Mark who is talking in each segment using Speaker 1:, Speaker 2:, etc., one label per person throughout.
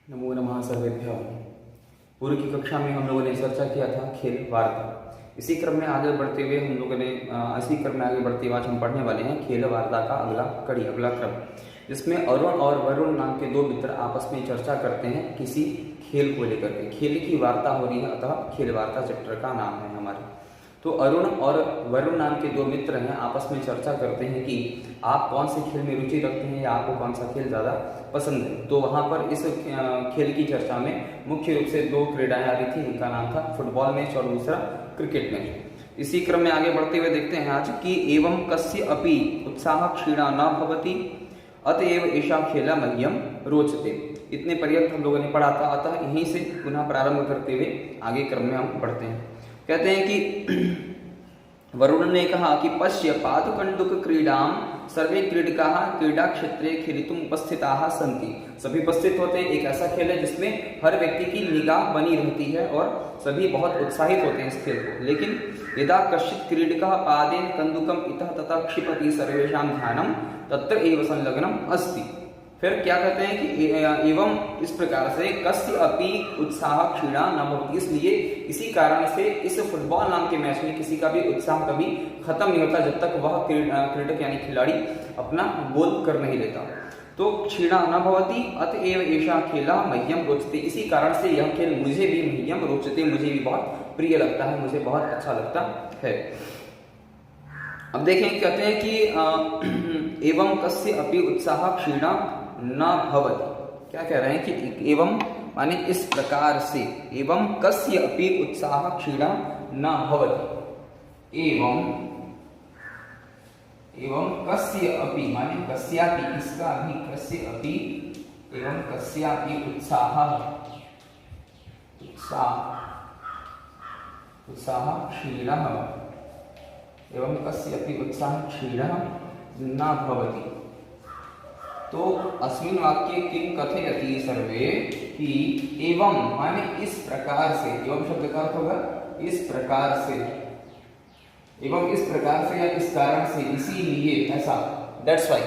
Speaker 1: नमो नमः सर्वेभ्यः। पूर्व की कक्षा में हम लोगों ने चर्चा किया था खेल वार्ता। इसी क्रम में आगे बढ़ते हुए हम लोगों ने इसी क्रम में आगे बढ़ते हुए आज हम पढ़ने वाले हैं खेल वार्ता का अगला क्रम, जिसमें अरुण और वरुण नाम के दो मित्र आपस में चर्चा करते हैं किसी खेल को लेकर के। खेल की वार्ता हो रही है, अतः खेल वार्ता चैप्टर का नाम है हमारे। तो अरुण और वरुण नाम के दो मित्र हैं, आपस में चर्चा करते हैं कि आप कौन से खेल में रुचि रखते हैं या आपको कौन सा खेल ज़्यादा पसंद है। तो वहाँ पर इस खेल की चर्चा में मुख्य रूप से दो क्रीडाएं आ रही थी, इनका नाम था फुटबॉल मैच और दूसरा क्रिकेट मैच। इसी क्रम में आगे बढ़ते हुए देखते हैं आज कि एवं कस्य अपि उत्साह क्षीणा न भवति अतएव ऐसा खेला मह्यम रोचते। इतने पर्यंत हम लोगों ने पढ़ा था, अतः यहीं से पुनः प्रारंभ करते हुए आगे क्रम में हम बढ़ते हैं। कहते हैं कि वरुण ने कहा कि पश्य पादुकंडुक क्रीडाम सर्वे क्रीडकाः क्रीडा क्षेत्रे खेलितुम उपस्थिताः सन्ति। सभी उपस्थित होते हैं। एक ऐसा खेल है जिसमें हर व्यक्ति की निगाह बनी रहती है और सभी बहुत उत्साहित होते हैं इस खेल को। लेकिन यदा कश्चित् क्रीडकः पादेन कन्दुकम् इतः ततः क्षिपति सर्वेषां ध्यानं तत्र एव संलग्नम् अस्ति। फिर क्या कहते हैं कि एवं इस प्रकार से कस्य अपि उत्साह क्षीणा न भवति, इसलिए इसी कारण से इस फुटबॉल नाम के मैच में किसी का भी उत्साह कभी खत्म नहीं होता जब तक वह क्रीडक यानी खिलाड़ी अपना गोल कर नहीं लेता। तो क्षीणा न भवति अतएव एषा खेला मह्यम रोचते, इसी कारण से यह खेल मुझे भी मह्यम रोचते, मुझे भी बहुत प्रिय लगता है, मुझे बहुत अच्छा लगता है। अब देखें कहते हैं कि एवं कस्य अपि उत्साह क्षीणा न भवति। क्या कह रहे हैं कि एवं माने इस प्रकार से, एवं कस्य अपि उत्साह क्षीणा न भवति। एवं कस्य अपि माने कस्यापि, इसका भी कस्य अपि, एवं कस्यापि उत्साह क्षीणः, एवं कस्यापि उत्साह क्षीणः न भवति। तो अस्मिन् वाक्ये किं कथयति सर्वे कि एवं माने इस प्रकार से, एवं शब्द का अर्थ होगा इस प्रकार से, एवं इस प्रकार से या इस कारण से, इसीलिए, ऐसा, दैट्स व्हाई।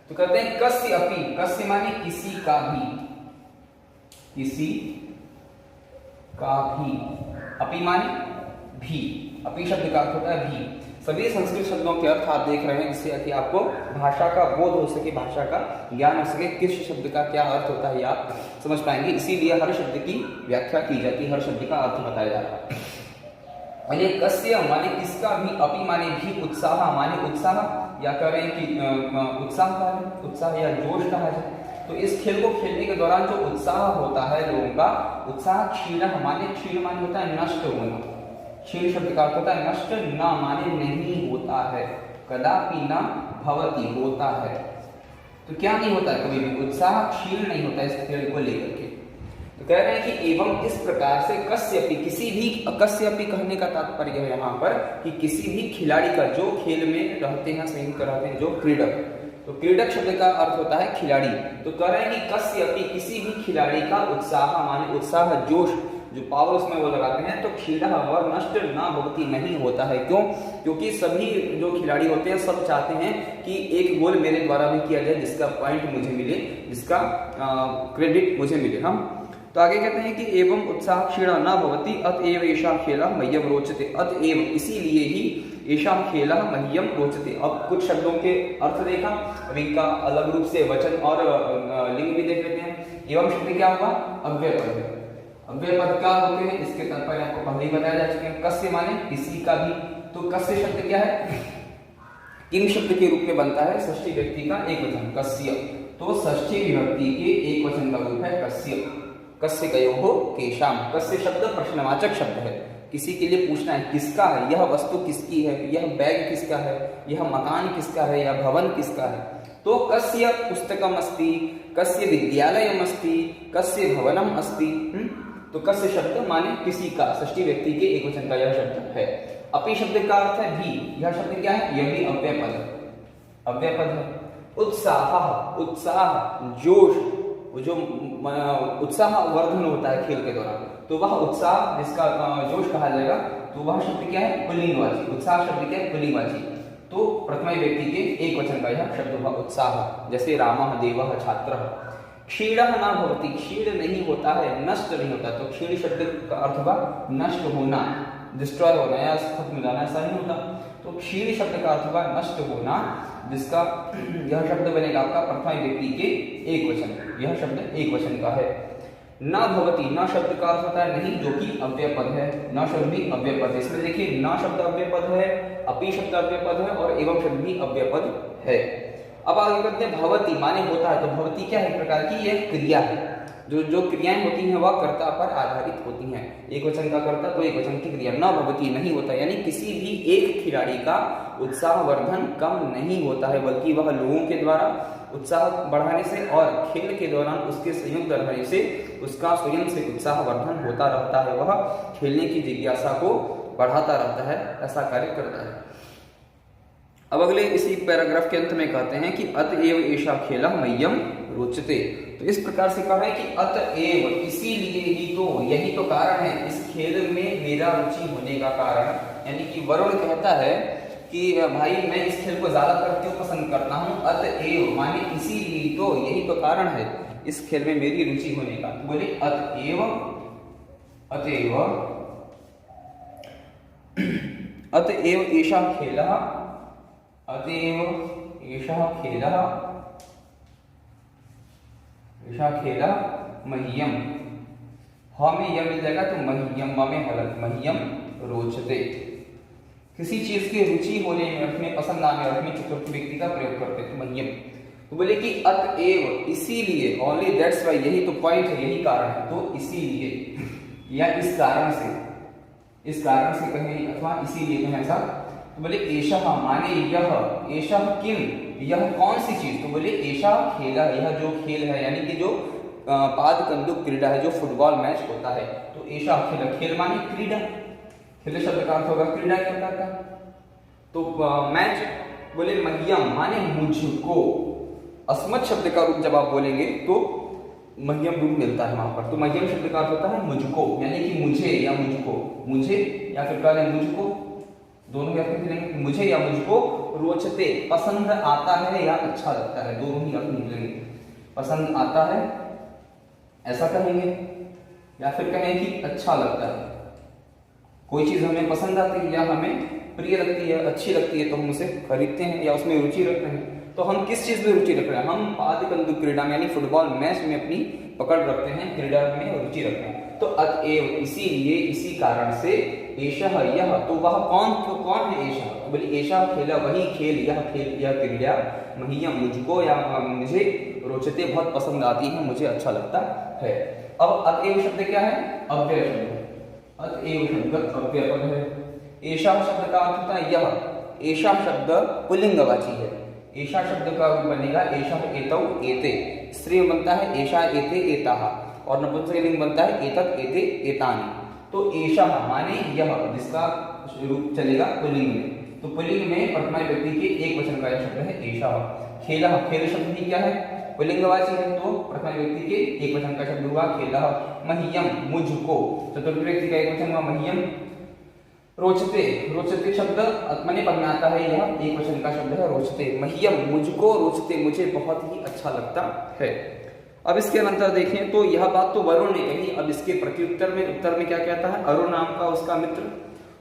Speaker 1: तो कहते हैं कस्य अपि, कस्य माने किसी का भी, किसी का भी, अपि माने भी, अपि शब्द का अर्थ होता है भी। सभी संस्कृत शब्दों के अर्थ आप देख रहे हैं जिससे कि आपको भाषा का बोध हो सके, भाषा का ज्ञान हो सके, किस शब्द का क्या अर्थ होता है आप समझ पाएंगे। इसीलिए हर शब्द की व्याख्या की जाती है, हर शब्द का अर्थ बताया जाता है। कस्य माने किसका भी, अपि माने भी, उत्साह माने उत्साह, या कह रहे हैं कि उत्साह का है, उत्साह या जोश का है। तो इस खेल को खेलने के दौरान जो उत्साह होता है लोगों का, उत्साह क्षीण माने, क्षीण माने होता है नष्ट होना, क्षीण शब्द का अर्थ होता है नष्ट, न माने नहीं होता है, कदापि न भवति होता है। तो क्या नहीं होता है, कभी भी उत्साह क्षीण नहीं होता इस खेल को लेकर के। तो कह रहे हैं कि एवं इस प्रकार से कस्यपि, किसी भी, कस्यपि कहने का तात्पर्य है यहाँ पर कि किसी भी खिलाड़ी का जो खेल में रहते हैं, संयुक्त रहते हैं, जो क्रीडक, तो क्रीडक शब्द का अर्थ होता है खिलाड़ी। तो कह रहे हैं कि कस्यपि किसी भी खिलाड़ी का उत्साह माने उत्साह, जोश, जो पावर उसमें वो लगाते हैं, तो क्षीणः वह नष्ट ना भवति नहीं होता है। क्यों? क्योंकि सभी जो खिलाड़ी होते हैं सब चाहते हैं कि एक गोल मेरे द्वारा भी किया जाए, जिसका पॉइंट मुझे मिले, जिसका क्रेडिट मुझे मिले। हम तो आगे कहते हैं कि एवं उत्साह क्षीणा न भवति अतएव एषा खेला मह्यम रोचते, अतएव इसीलिए ही एषा खेला मह्यम रोचते। अब कुछ शब्दों के अर्थ देखा, अब इनका अलग रूप से वचन और लिंग भी देख लेते हैं। एवं शब्द क्या होगा? अव्यय पद। अव्यय पद क्या होते हैं इसके तात्पर्य आपको पहले ही बताया जा चुके हैं। कस्य माने किसी का भी, तो कस्य शब्द क्या है? किम शब्द के रूप में बनता है, षष्ठी व्यक्ति का एक वचन कस्य। तो षष्ठी विभक्ति के एक वचन का रूप है कस्य। कस्य कयोः केशाम, कस्य शब्द प्रश्नवाचक शब्द है, किसी के लिए पूछना है किसका है, यह वस्तु किसकी है, यह बैग किसका है, यह मकान किसका है, यह भवन किसका है। तो कस्य पुस्तकम अस्ति, कस्य विद्यालयम अस्ति, कस्य भवनम अस्ति। तो कस्य शब्द माने किसी का, षष्ठी व्यक्ति के एक वचन का यह शब्द है। अपि शब्द का अर्थ है भी, यह शब्द क्या है? यह भी अव्यय पद है, अव्यय पद है। उत्साह, उत्साह, जोश, जो उत्साह वर्धन होता है खेल के दौरान, तो वह उत्साह जिसका जोश कहा जाएगा, तो वह शब्द क्या है? पुल्लिंगवाची। उत्साह शब्द क्या है? पुल्लिंगवाची। तो प्रथम व्यक्ति के एक वचन का यह शब्द हुआ उत्साह, जैसे रामः देवः छात्रः। क्षीणः न भवति, क्षीण नहीं होता है, नष्ट नहीं होता। तो क्षीण शब्द का अर्थ हुआ नष्ट होना, डिस्ट्रॉय होना या खत्म हो जाना, ऐसा नहीं होता। तो क्षीण शब्द का अर्थ हुआ नष्ट होना, जिसका यह शब्द बनेगा आपका प्रथमा विभक्ति के एक वचन। यह शब्द एक वचन का है। न भवति, न शब्द का अर्थ होता है नहीं, जो कि अव्यय पद है। न शब्द भी अव्यय पद है। इसमें देखिए न शब्द अव्यय पद है, अपि शब्द अव्यय पद है और एवं शब्द भी अव्यय पद है। अब आगे बढ़ते हैं, भवति माने होता है। तो भवति क्या है? एक प्रकार की यह क्रिया है। जो क्रियाएं होती हैं वह कर्ता पर आधारित होती हैं। एक वचन का कर्ता तो एक वचन की क्रिया। न भवति नहीं होता, यानी किसी भी एक खिलाड़ी का उत्साहवर्धन कम नहीं होता है, बल्कि वह लोगों के द्वारा उत्साह बढ़ाने से और खेल के दौरान उसके संयुक्त रहने से उसका स्वयं से उत्साहवर्धन होता रहता है। वह खेलने की जिज्ञासा को बढ़ाता रहता है, ऐसा कार्य करता है। अब अगले इसी पैराग्राफ के अंत में कहते हैं कि अतएव एषा खेलः मह्यम रोचते। तो इस प्रकार से कहा है कि अतएव, इसीलिए ही तो, यही तो कारण है इस खेल में मेरा रुचि होने का कारण। यानी कि वरुण कहता है कि भाई मैं इस खेल को ज्यादातर क्यों पसंद करता हूँ? अतएव माने इसीलिए तो, यही तो कारण है इस खेल में मेरी रुचि होने का। तो बोले अतएव, अतएव अतएव एषा खेलः, अतएव एषः खेलः, एषा खेलः मह्यम, हमें यह मिल जाएगा तो मह्यम, में हलत, मह्यम रोचते। किसी चीज की रुचि होने में, रखने, पसंद आने, रखने, चतुर्थ व्यक्ति का प्रयोग करते हैं तो मह्यम। तो बोले कि अतएव, इसीलिए, ओनली दैट्स वाई, यही तो पॉइंट है, यही कारण है। तो इसीलिए या इस कारण से, इस कारण से कहें अथवा इसीलिए कहें ऐसा। तो बोले एषः माने यह, एषः किम, यह कौन सी चीज? तो बोले एषः खेला, यह जो खेल है, यानी कि जो पाद कंदुक क्रीड़ा है, जो फुटबॉल मैच होता है। तो एषः खेल, खेल माने क्रीड़ा, खेल शब्द का अर्थ होगा क्रीड़ा के प्रकार का। तो मैच, बोले मह्यम माने मुझको, अस्मत् शब्द का रूप जब आप बोलेंगे तो मह्यम रूप मिलता है वहां पर। तो मह्यम शब्द का अर्थ होता है मुझको, यानी कि मुझे या मुझको, मुझे या फिर कह मुझको, दोनों अर्थ मिलेंगे, मुझे या मुझको रोचते, पसंद आता है या अच्छा लगता है, दोनों ही अर्थ मिलेंगे। पसंद आता है ऐसा कहेंगे, या फिर कहें कि अच्छा लगता है। कोई चीज हमें पसंद आती है या हमें प्रिय लगती है, अच्छी लगती है, तो हम उसे खरीदते हैं या उसमें रुचि रखते हैं। तो हम किस चीज में रुचि रख रहे हैं? हम पाद कंदुक क्रीड़ा में, यानी फुटबॉल मैच में अपनी पकड़ रखते हैं, क्रीड़ा में रुचि रखते हैं। तो अतएव, इसीलिए, इसी कारण से, एषः यह, तो वह कौन है एषः? तो बोले एषः खेल, वही खेल, यह खेल, यह क्रीड़ा मह्यम मुझको या मुझे रोचते, बहुत पसंद आती है, मुझे अच्छा लगता है। अब अतएव शब्द क्या है? अव्यय शब्द। अतएव शब्द अव्यय पद है। एषः शब्द का अर्थ होता है यह। एषः शब्द पुल्लिंगवाची है। एषा शब्द का बनेगा एषः एतौ एते, स्त्री में बनता है एषा एते एताः, और नपुंसकलिंग बनता है एतत् एते एतानि। तो एषः माने यह, जिसका रूप चलेगा पुल्लिंग में। तो पुल्लिंग में प्रथमा विभक्ति के एक वचन का यह शब्द है एषः। खेलः, खेल शब्द ही क्या है? पुल्लिंगवाची है, तो प्रथमा विभक्ति के एक वचन का शब्द हुआ खेलः। मह्यम मुझको, चतुर्थ व्यक्ति का एक वचन हुआ मह्यम। रोचते, रोचते शब्द आत्मने पद में आता है, यह एक वचन का शब्द है रोचते। मह्यम मुझको रोचते, मुझे बहुत ही अच्छा लगता है। अब इसके अंतर देखें तो यह बात तो वरुण ने कही। अब इसके प्रत्युत्तर में, उत्तर में क्या कहता है? अरुण नाम का उसका मित्र।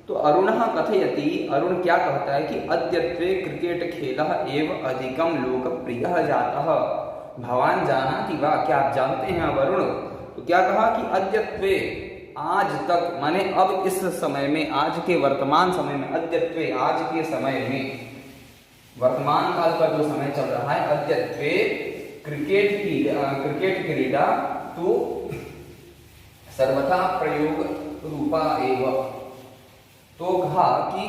Speaker 1: तो अरुणः कथयति, अरुण क्या कहता है कि अद्यत्वे क्रिकेट खेलः एव अधिकम लोकप्रियः जातः। भवान जानाति वा, क्या आप जानते हैं वरुण? तो क्या कहा कि अद्यत्वे, आज तक, माने अब इस समय में, आज के वर्तमान समय में, अद्यत्वे आज के समय में, वर्तमान काल का जो समय चल रहा है, अद्यत्वे क्रिकेट क्रीड़ा तो सर्वथा प्रयोग रूपा एव। तो कहा कि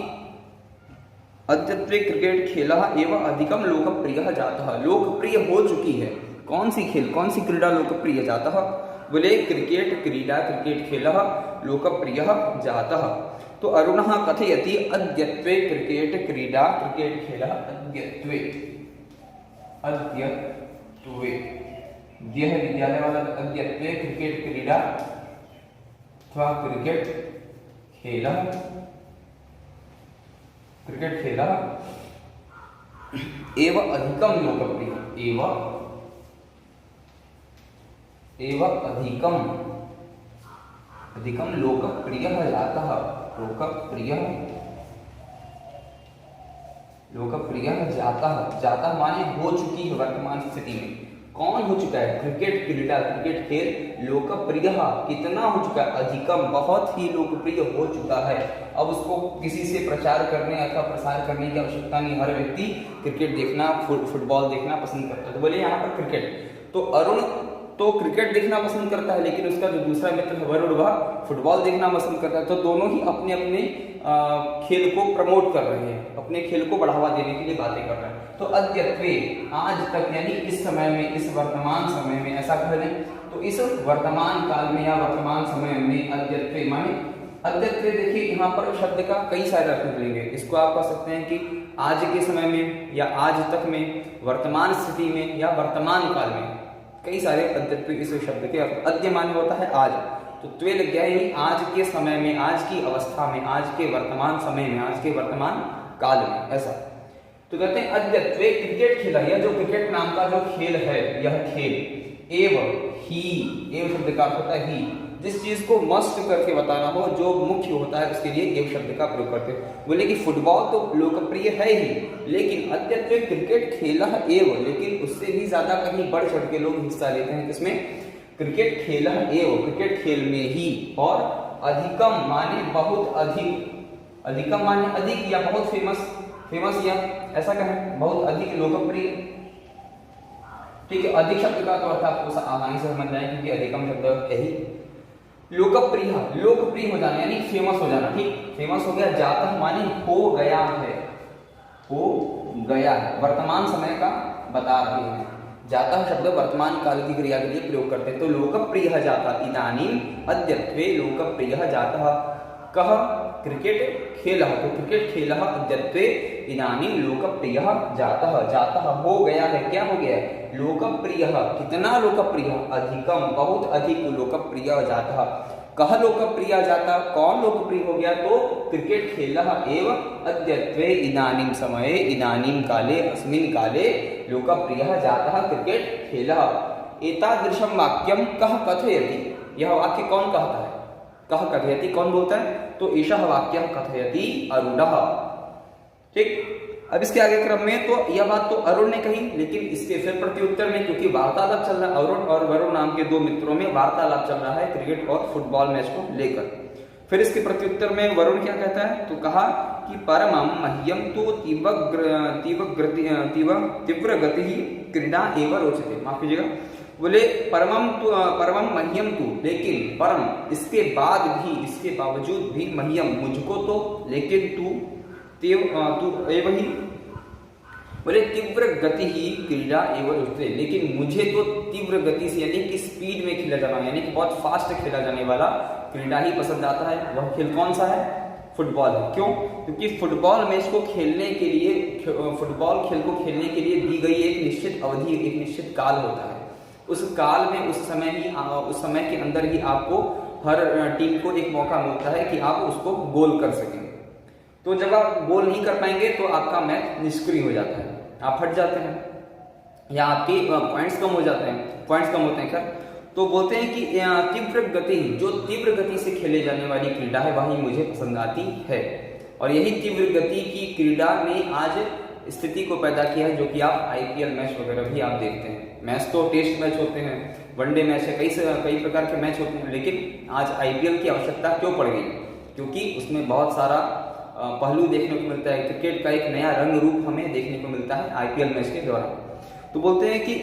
Speaker 1: अद्यत्वे क्रिकेट खेलः एव अधिकम लोकप्रियः जातः, लोकप्रिय हो चुकी है। कौन सी खेल, कौन सी क्रीड़ा लोकप्रिय जातः? बोले क्रिकेट क्रीड़ा, क्रिकेट खेलः लोकप्रियः जातः। तो अरुणः कथयति अद्यत्वे क्रिकेट क्रीड़ा, क्रिकेट खेलः अद्यत्वे, अद्यत्वे, यह विद्यालय वाला अद्यत्वे क्रिकेट क्रीड़ा अथवा क्रिकेट खेलः, क्रिकेट खेलः एव अधिकम लोकप्रिय, एव एवं अधिकम अधिकम लोकप्रियः जातः, लोकप्रियः जातः, जातः माने हो चुकी है वर्तमान स्थिति में। कौन हो चुका है? क्रिकेट क्रीडा, क्रिकेट खेल लोकप्रिय कितना हो चुका है? अधिकम, बहुत ही लोकप्रिय हो चुका है। अब उसको किसी से प्रचार करने अथवा प्रसार करने की आवश्यकता नहीं, हर व्यक्ति क्रिकेट देखना, फुटबॉल देखना पसंद करता है। तो बोले यहाँ पर क्रिकेट, तो अरुण तो क्रिकेट देखना पसंद करता है, लेकिन उसका जो दूसरा मित्र है वरुण वह फुटबॉल देखना पसंद करता है। तो दोनों ही अपने अपने खेल को प्रमोट कर रहे हैं, अपने खेल को बढ़ावा देने के लिए बातें कर रहे हैं। तो अद्यत्वे, आज तक, यानी इस समय में, इस वर्तमान समय में, ऐसा कह लें। तो इस वर्तमान काल में या वर्तमान समय में अद्यत्वे माने, अद्यत्वे देखिए यहाँ पर शब्द का कई सारे अर्थ निकलेंगे। इसको आप कह सकते हैं कि आज के समय में, या आज तक में, वर्तमान स्थिति में, या वर्तमान काल में, कई सारे अद्यत्वे इस शब्द के अर्थ। अद्य माने होता है आज, तो त्वे लग गया है आज के समय में, आज की अवस्था में, आज के वर्तमान समय में, आज के वर्तमान काल में, ऐसा। तो कहते हैं अद्यत्वे क्रिकेट खेला, यह जो क्रिकेट नाम का जो खेल है, यह खेल एव ही, एव शब्द का अर्थ होता है ही, जिस चीज को मस्ट करके बताना हो, जो मुख्य होता है, उसके लिए एव शब्द का प्रयोग करते हैं। बोले कि फुटबॉल तो लोकप्रिय है ही, लेकिन अद्यत्वे क्रिकेट खेला एव, लेकिन उससे भी ज्यादा कहीं बढ़ चढ़ के लोग हिस्सा लेते हैं किसमें? क्रिकेट खेला एव, क्रिकेट खेल में ही। और अधिकम माने बहुत अधिक, अधिकम माने अधिक या बहुत फेमस, फेमस या ऐसा कहें बहुत अधिक लोकप्रिय। ठीक है, अधिक शब्द का तो अर्थ आपको आसानी से समझ जाए, क्योंकि अधिकम शब्द यही। लोकप्रिय, लोकप्रिय हो जाना यानी फेमस हो जाना। ठीक, फेमस हो गया। जातः माने हो गया है, हो गया है, वर्तमान समय का बता रहे हैं। जातः शब्द वर्तमान काल की क्रिया के लिए प्रयोग करते हैं। तो लोकप्रिय जातः इदानीम अद्यत्वे लोकप्रिय जातः कह क्रिकेट खेलः, तो क्रिकेट खेलः अद्यत्वे इदानीम लोकप्रिय जातः, जातः हो गया है, क्या हो गया है? लोकप्रिय, कितना लोकप्रिय? अधिकम, बहुत अधिक लोकप्रिय जातः। कह लोकप्रिय जाता, कौन लोकप्रिय हो गया? तो क्रिकेट खेलः एव अद्यत्वे इदानीं समये, इदानीं काले, अस्मिन् काले लोकप्रिय जातः क्रिकेट खेलः। एतादृशं वाक्यं कः कथयति, यह वाक्य कौन कहता है? कः कथयति, कौन बोलता है? तो एषः वाक्यं कथयति अरुणः। ठीक, अब इसके आगे क्रम में तो यह बात तो अरुण ने कही, लेकिन इसके फिर प्रत्युत्तर में, क्योंकि वार्तालाप चल रहा है, अरुण और वरुण नाम के दो मित्रों में वार्तालाप चल रहा है क्रिकेट और फुटबॉल मैच को लेकर। फिर इसके प्रत्युत्तर में वरुण क्या कहता है? तो कहा कि परमं मह्यं तो तीव्र गति क्रीडा एवं रोचते। माफ कीजिएगा, बोले परमं मह्यम तू, लेकिन परम इसके बाद भी, इसके बावजूद भी, मह्यम मुझको तो, लेकिन तू एवं ही, बोले तीव्र गति ही क्रीडा एवं रुचते, लेकिन मुझे तो तीव्र गति से यानी कि स्पीड में खेला जाना, यानी कि बहुत फास्ट खेला जाने वाला क्रीडा ही पसंद आता है। वह खेल कौन सा है? फुटबॉल है। क्यों? क्योंकि फुटबॉल मैच को खेलने के लिए, फुटबॉल खेल को खेलने के लिए दी गई एक निश्चित अवधि, एक निश्चित काल होता है। उस काल में, उस समय के अंदर ही आपको हर टीम को एक मौका मिलता है कि आप उसको गोल कर सकें। तो जब आप गोल नहीं कर पाएंगे तो आपका मैच निष्क्रिय हो जाता है, आप हट जाते हैं, या आपके पॉइंट्स कम हो जाते हैं, पॉइंट्स कम होते हैं। खैर, तो बोलते हैं कि तीव्र गति, जो तीव्र गति से खेले जाने वाली क्रीडा है वही मुझे पसंद आती है। और यही तीव्र गति की क्रीडा ने आज स्थिति को पैदा किया है, जो कि आप आईपीएल मैच वगैरह भी आप देखते हैं। मैच तो टेस्ट मैच होते हैं, वनडे मैच है, कई प्रकार के मैच होते हैं, लेकिन आज आईपीएल की आवश्यकता क्यों पड़ गई? क्योंकि उसमें बहुत सारा पहलू देखने को मिलता है, क्रिकेट का एक नया रंग रूप हमें देखने को मिलता है आईपीएल मैच के दौरान। तो बोलते हैं कि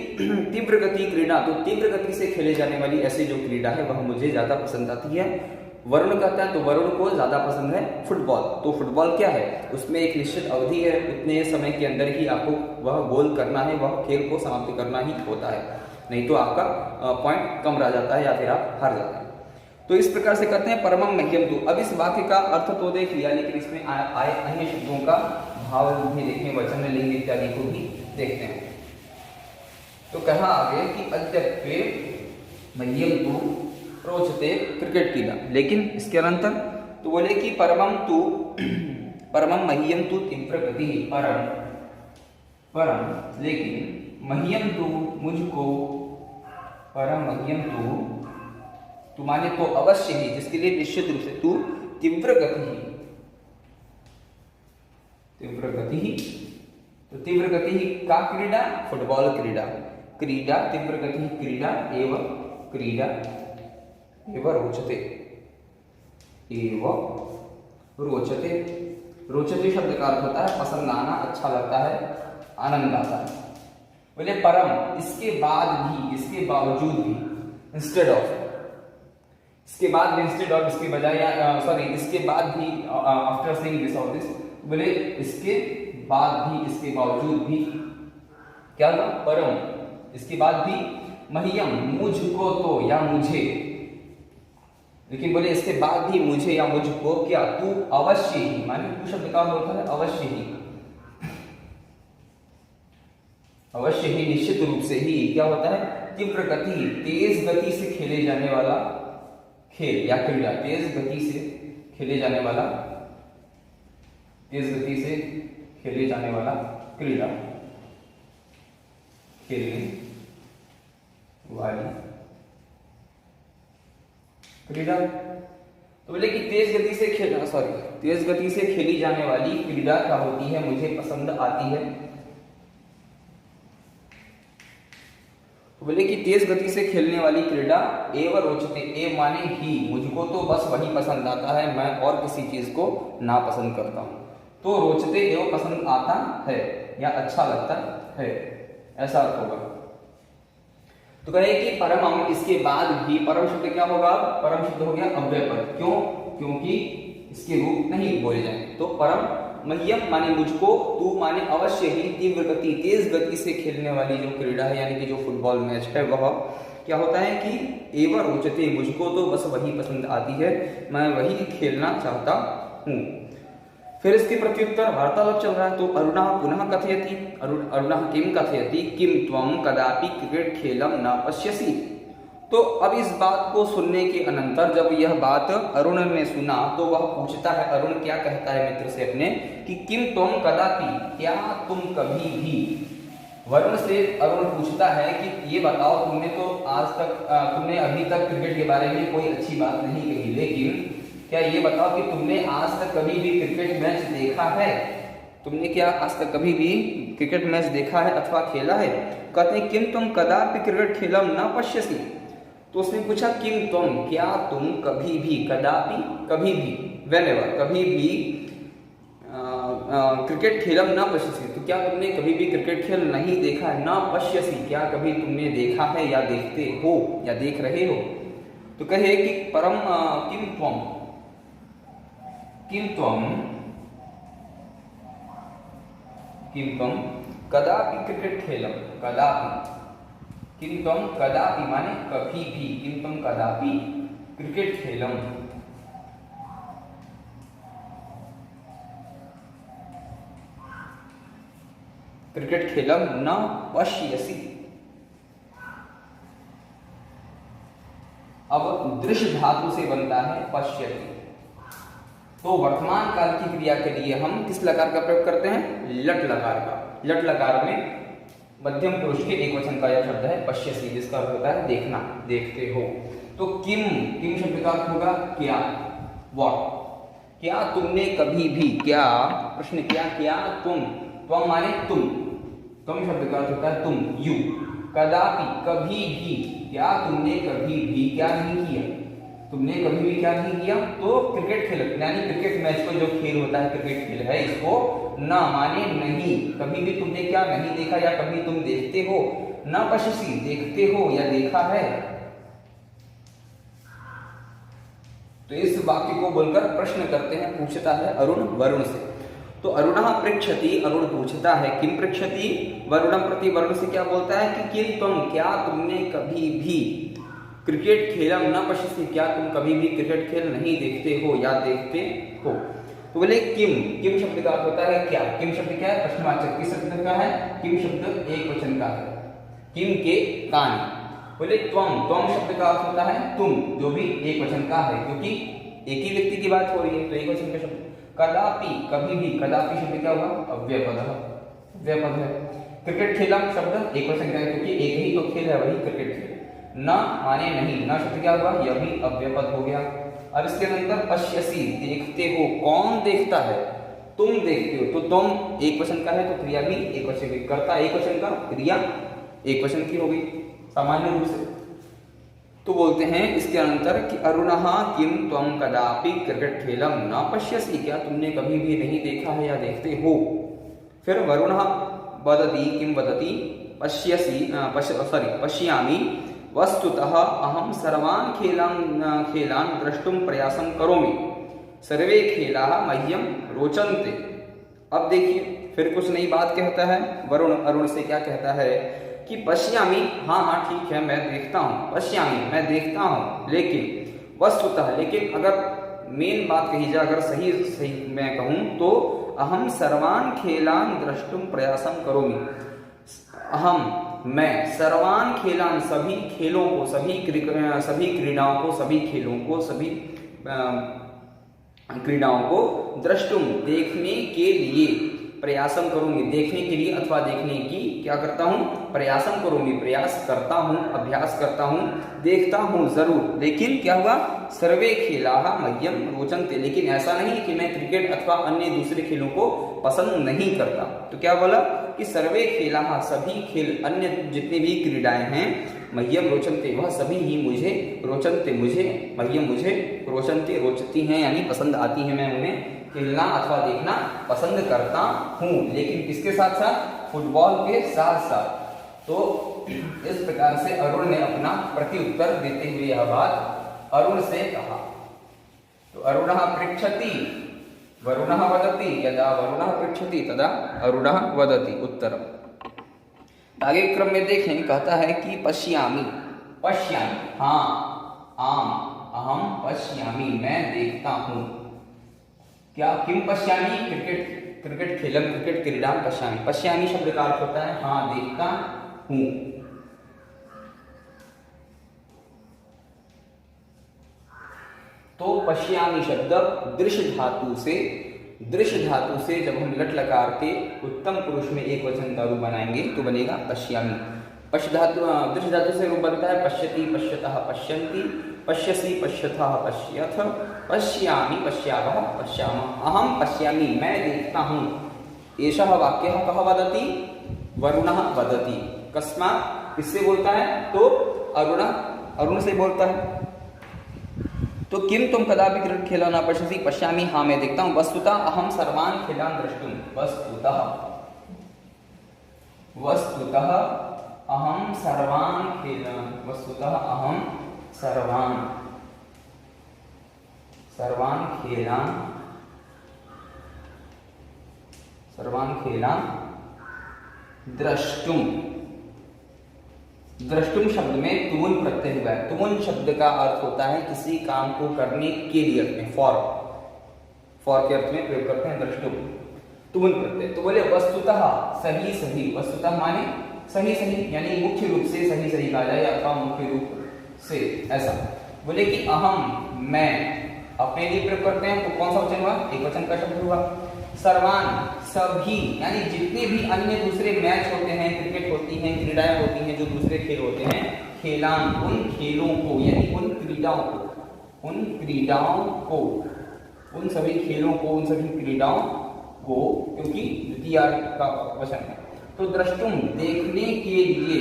Speaker 1: तीव्र गति क्रीडा, तो तीव्र गति से खेले जाने वाली ऐसी जो क्रीडा है वह मुझे ज्यादा पसंद आती है। वरुण कहता है, तो वरुण को ज्यादा पसंद है फुटबॉल। तो फुटबॉल क्या है? उसमें एक निश्चित अवधि है, उतने समय के अंदर ही आपको वह गोल करना है, वह खेल को समाप्त करना ही होता है, नहीं तो आपका पॉइंट कम रह जाता है या फिर आप हार जाते हैं। तो इस प्रकार से कहते हैं परमं मह्यम तु। अब इस वाक्य का अर्थ तो देख लिया, लेकिन इसमें आए अन्य शब्दों का भाव भी देखें, वचन लिंग इत्यादि को भी देखते हैं। तो कहा आगे कि अद्यत्वे मह्यम तु रोचते क्रिकेट कीड़ा, लेकिन इसके अनंतर तो बोले कि परमं मह्यम तु तीव्र गति, परम लेकिन मह्यम तु मुझको, परम मह्यम तू माने तो अवश्य ही, जिसके लिए निश्चित रूप से, तू तीव्र गति ही, तीव्र गति ही। तो तीव्र गति ही का क्रीडा, फुटबॉल क्रीडा, क्रीडा तीव्र गति क्रीडा एव क्रीडा एव रोचते, एव रोचते। रोचते शब्द का अर्थ होता है पसंद आना, अच्छा लगता है, आनंद आता है। बोले परम, इसके बाद भी, इसके बावजूद भी, इंस्टेड ऑफ, इसके बाद भी, इंस्टेड ऑफ इसके बजाय, सॉरी इसके बाद भी, आफ्टर सेइंग दिस और दिस, बोले इसके बाद भी, इसके बावजूद भी, क्या हुआ, परम, इसके बाद भी, मह्यम मुझको तो या मुझे, लेकिन बोले इसके बाद भी मुझे या मुझको क्या, तू अवश्य ही, माने तू शब्द का होता है अवश्य ही, अवश्य ही, निश्चित रूप से ही, क्या होता है, तीव्र गति, तेज गति से खेले जाने वाला खेल या क्रीड़ा, तेज गति से खेले जाने वाला, तेज गति से खेले जाने वाला क्रीड़ा, खेलने वाली क्रीड़ा। तो बोले कि तेज गति से खेलना, सॉरी तेज गति से खेली जाने वाली क्रीड़ा क्या होती है, मुझे पसंद आती है। तो बोले कि तेज गति से खेलने वाली क्रीड़ा एव रोचते, ए माने ही, मुझको तो बस वही पसंद आता है, मैं और किसी चीज को ना पसंद करता हूं। तो रोचते एव पसंद आता है या अच्छा लगता है, ऐसा अर्थ होगा। तो कहे कि परम, इसके बाद भी, परम शब्द क्या होगा, परम शब्द हो गया अव्यय पद, क्यों, क्योंकि इसके रूप नहीं बोले जाए। तो परम मह्यम माने मुझको, तू माने अवश्य ही, तीव्र गति, तेज गति से खेलने वाली जो क्रीड़ा है, यानी कि जो फुटबॉल मैच है, वह क्या होता है कि एव रोचते, मुझको तो बस वही पसंद आती है, मैं वही खेलना चाहता हूँ। फिर इसके प्रत्युत्तर वार्तालाप चल रहा है। तो अरुणा पुनः कथयति, अरुणा किम कथयति, किम त्वं कदापि क्रिकेट खेलम न पश्यसि। तो अब इस बात को सुनने के अनंतर जब यह बात अरुण ने सुना तो वह पूछता है, अरुण क्या कहता है मित्र से अपने, कि किम त्वं कदापि, क्या तुम कभी भी। वरुण से अरुण पूछता है कि ये बताओ, तुमने तो आज तक, तुमने अभी तक क्रिकेट के बारे में कोई अच्छी बात नहीं कही, लेकिन क्या ये बताओ कि तुमने आज तक कभी भी क्रिकेट मैच देखा है, तुमने क्या आज तक कभी भी क्रिकेट मैच देखा है अथवा खेला है। कहते हैं किम तुम कदापि क्रिकेट खेलम न पश्यसि। तो उसने पूछा किम तुम, क्या तुम कभी भी, कदापि कभी भी, व्हेनेवर, कभी भी क्रिकेट खेलम न पश्यसि, तो क्या तुमने कभी भी क्रिकेट खेल नहीं देखा है, न पश्यसि, क्या कभी तुमने देखा है या देखते हो या देख रहे हो। तो कहे कि परम किम त्वं, किम त्वं, किम त्वं कदापि क्रिकेट खेलम, कदापि, किम त्वं कदापि माने कभी भी, किम त्वं कदापि क्रिकेट खेलम, क्रिकेट खेलम न पश्यसि। अब दृश्य धातु से बनता है पश्यति। तो वर्तमान काल की क्रिया के लिए हम किस लकार का प्रयोग करते हैं, लट लकार का। लट लकार में मध्यम पुरुष के एक वचन का यह शब्द है पश्यसि, जिसका अर्थ होता है देखना, देखते हो। तो किम, किम शब्द का अर्थ होगा क्या, व्हाट, क्या तुमने कभी भी, क्या प्रश्न, क्या तुम, त्वं माने तुम, तुम शब्द का अर्थ होता है तुम, यू। कदापि कभी भी, क्या तुमने कभी भी क्या नहीं किया, तुमने कभी भी क्या नहीं किया। तो क्रिकेट खेल, यानी क्रिकेट मैच को जो खेल होता है, क्रिकेट खेल है, इसको न माने नहीं, कभी भी तुमने क्या नहीं देखा या कभी तुम देखते हो, न पश्यसि, देखते हो या देखा है। तो इस वाक्य को बोलकर प्रश्न करते हैं, पूछता है अरुण वरुण से। तो अरुणः पृच्छति, अरुण पूछता है, किम पृच्छति, वरुणं प्रति वरुण से क्या बोलता है कि किम त्वं, क्या तुमने कभी भी क्रिकेट खेलम न पश्यसि, क्या तुम कभी भी क्रिकेट खेल नहीं देखते हो या देखते हो। तो बोले किम, किम शब्द का अर्थ होता है क्या, किम शब्द क्या है, प्रश्नवाचक, किस शब्द का है, किम शब्द एक वचन का है, किम के कान। बोले त्वं, त्वं शब्द का अर्थ होता है तुम, जो भी एक वचन का है, क्योंकि एक ही व्यक्ति की बात हो रही है, तो एक वचन का शब्द। कदापि, कभी भी, कदापि शब्द क्या हुआ, अव्यय पद, अव्यय पद है। क्रिकेट खेलम शब्द एक वचन का है, क्योंकि एक ही तो खेल है, वही क्रिकेट खेल। न माने नहीं, न शब्द क्या हुआ, यह भी अव्ययपद हो गया। अब इसके अंदर पश्यसी, देखते हो, कौन देखता है, तुम देखते हो, तो तुम एक वचन का है तो क्रिया भी एक वचन की, कर्ता एक वचन का, क्रिया एक वचन की हो गई सामान्य रूप से। तो बोलते हैं इसके अंतर कि अरुणः किम त्वं कदापि क्रिकेट खेलम न पश्यसि, क्या तुमने कभी भी नहीं देखा है या देखते हो। फिर वरुणः वदति, किम वदति, पश्यामि वस्तुतः अहम सर्वान् खेलान् द्रष्टुं प्रयासं करोमि, सर्वे खेलाः मह्यम रोचन्ते। अब देखिए फिर कुछ नई बात कहता है वरुण, अरुण से क्या कहता है कि पश्यामि, हाँ हाँ ठीक है मैं देखता हूँ, पश्यामि मैं देखता हूँ, लेकिन वस्तुतः, लेकिन अगर मेन बात कही जाए, अगर सही सही मैं कहूँ तो अहम सर्वान् खेलान् द्रष्टुं प्रयासं करोमि, अहम मैं सर्वान् खेलान् सभी खेलों को, सभी क्रीडाओं को, सभी खेलों को, सभी क्रीडाओं को द्रष्टुम देखने के लिए प्रयासम करूंगी, देखने के लिए अथवा देखने की क्या करता हूं, प्रयासम करूंगी, प्रयास करता हूं, अभ्यास करता हूं, देखता हूं जरूर, लेकिन क्या हुआ, सर्वे खेलाः मह्यम रोचन्ते, लेकिन ऐसा नहीं कि मैं क्रिकेट अथवा अन्य दूसरे खेलों को पसंद नहीं करता। तो क्या बोला कि सर्वे खेलाः, सभी खेल, अन्य जितनी भी क्रीडाएं हैं, मह्यम रोचन्ते, वह सभी ही मुझे, रोचन्ते मुझे, मह्यम मुझे, रोचन्ते रोचती हैं यानी पसंद आती हैं, मैं उन्हें खेलना अथवा देखना पसंद करता हूँ, लेकिन किसके साथ साथ, फुटबॉल के साथ साथ। तो इस प्रकार से अरुण ने अपना प्रत्युत्तर देते हुए यह बात अरुण से कहा। तो अरुणः पृच्छति वरुणः वदति, यदा वरुणः पृच्छति तदा अरुणः वदति उत्तरम्। आगे क्रम में देखें, कहता है कि पश्यामि, पश्यामि, हाँ, आम, अहम पश्यामि, मैं देखता हूँ, क्या, किम पश्यामि, क्रिकेट खेलम, क्रिकेट क्रीडां पश्यामि, पश्यामि शब्द का अर्थ होता है हाँ देखता हूँ। तो पश्यामि शब्द दृश्य धातु से जब हम लट लकार के उत्तम पुरुष में एक वचन का रूप बनाएंगे तो बनेगा पश्यामि। दृश्य धातु से रूप बनता है पश्यति, पश्यतः, पश्यन्ति, पश्यसि, पश्यथः, पश्यथ, पश्यामि, पश्यावः, पश्यामः, अहम पश्यामि, मैं देखता हूँ। एषः वाक्यः कः वदति, वरुणः वदति, कस्मात्, किससे बोलता है, तो अरुण से बोलता है। तो किम तुम कदापि क्रिकेट खेला न पश्यसि, पश्यामि, हाँ मैं देखता हूँ, वस्तुतः अहम सर्वान् खेलान् द्रष्टुं, वस्तुतः अहम सर्वान् खेलान्, वस्तुतः अहम सर्वान् खेलान् द्रष्टुम शब्द में तुमुन प्रत्यय हुआ है। तुमुन शब्द का अर्थ होता है किसी काम को करने के लिए, अर्थ में, फॉर के अर्थ में प्रयोग करते हैं द्रष्टुम, तुमुन प्रत्यय। तो बोले वस्तुतः, सही, वस्तुतः माने सही, यानी मुख्य रूप से सही कहा जाए अथवा मुख्य रूप से, ऐसा बोले कि अहम, मैं, अपने लिए प्रयोग करते हैं तो कौन सा वचन हुआ, एक वचन का शब्द हुआ। सर्वान, सभी, यानी जितने भी अन्य दूसरे मैच होते हैं, क्रिकेट होती हैं, क्रीडाएं होती हैं, जो दूसरे खेल होते हैं, खेलान, उन खेलों को, यानी उन क्रीडाओं को, उन सभी खेलों को, उन सभी क्रीडाओं को, क्योंकि द्वितीय का वचन है, तो द्रष्टुम, देखने के लिए,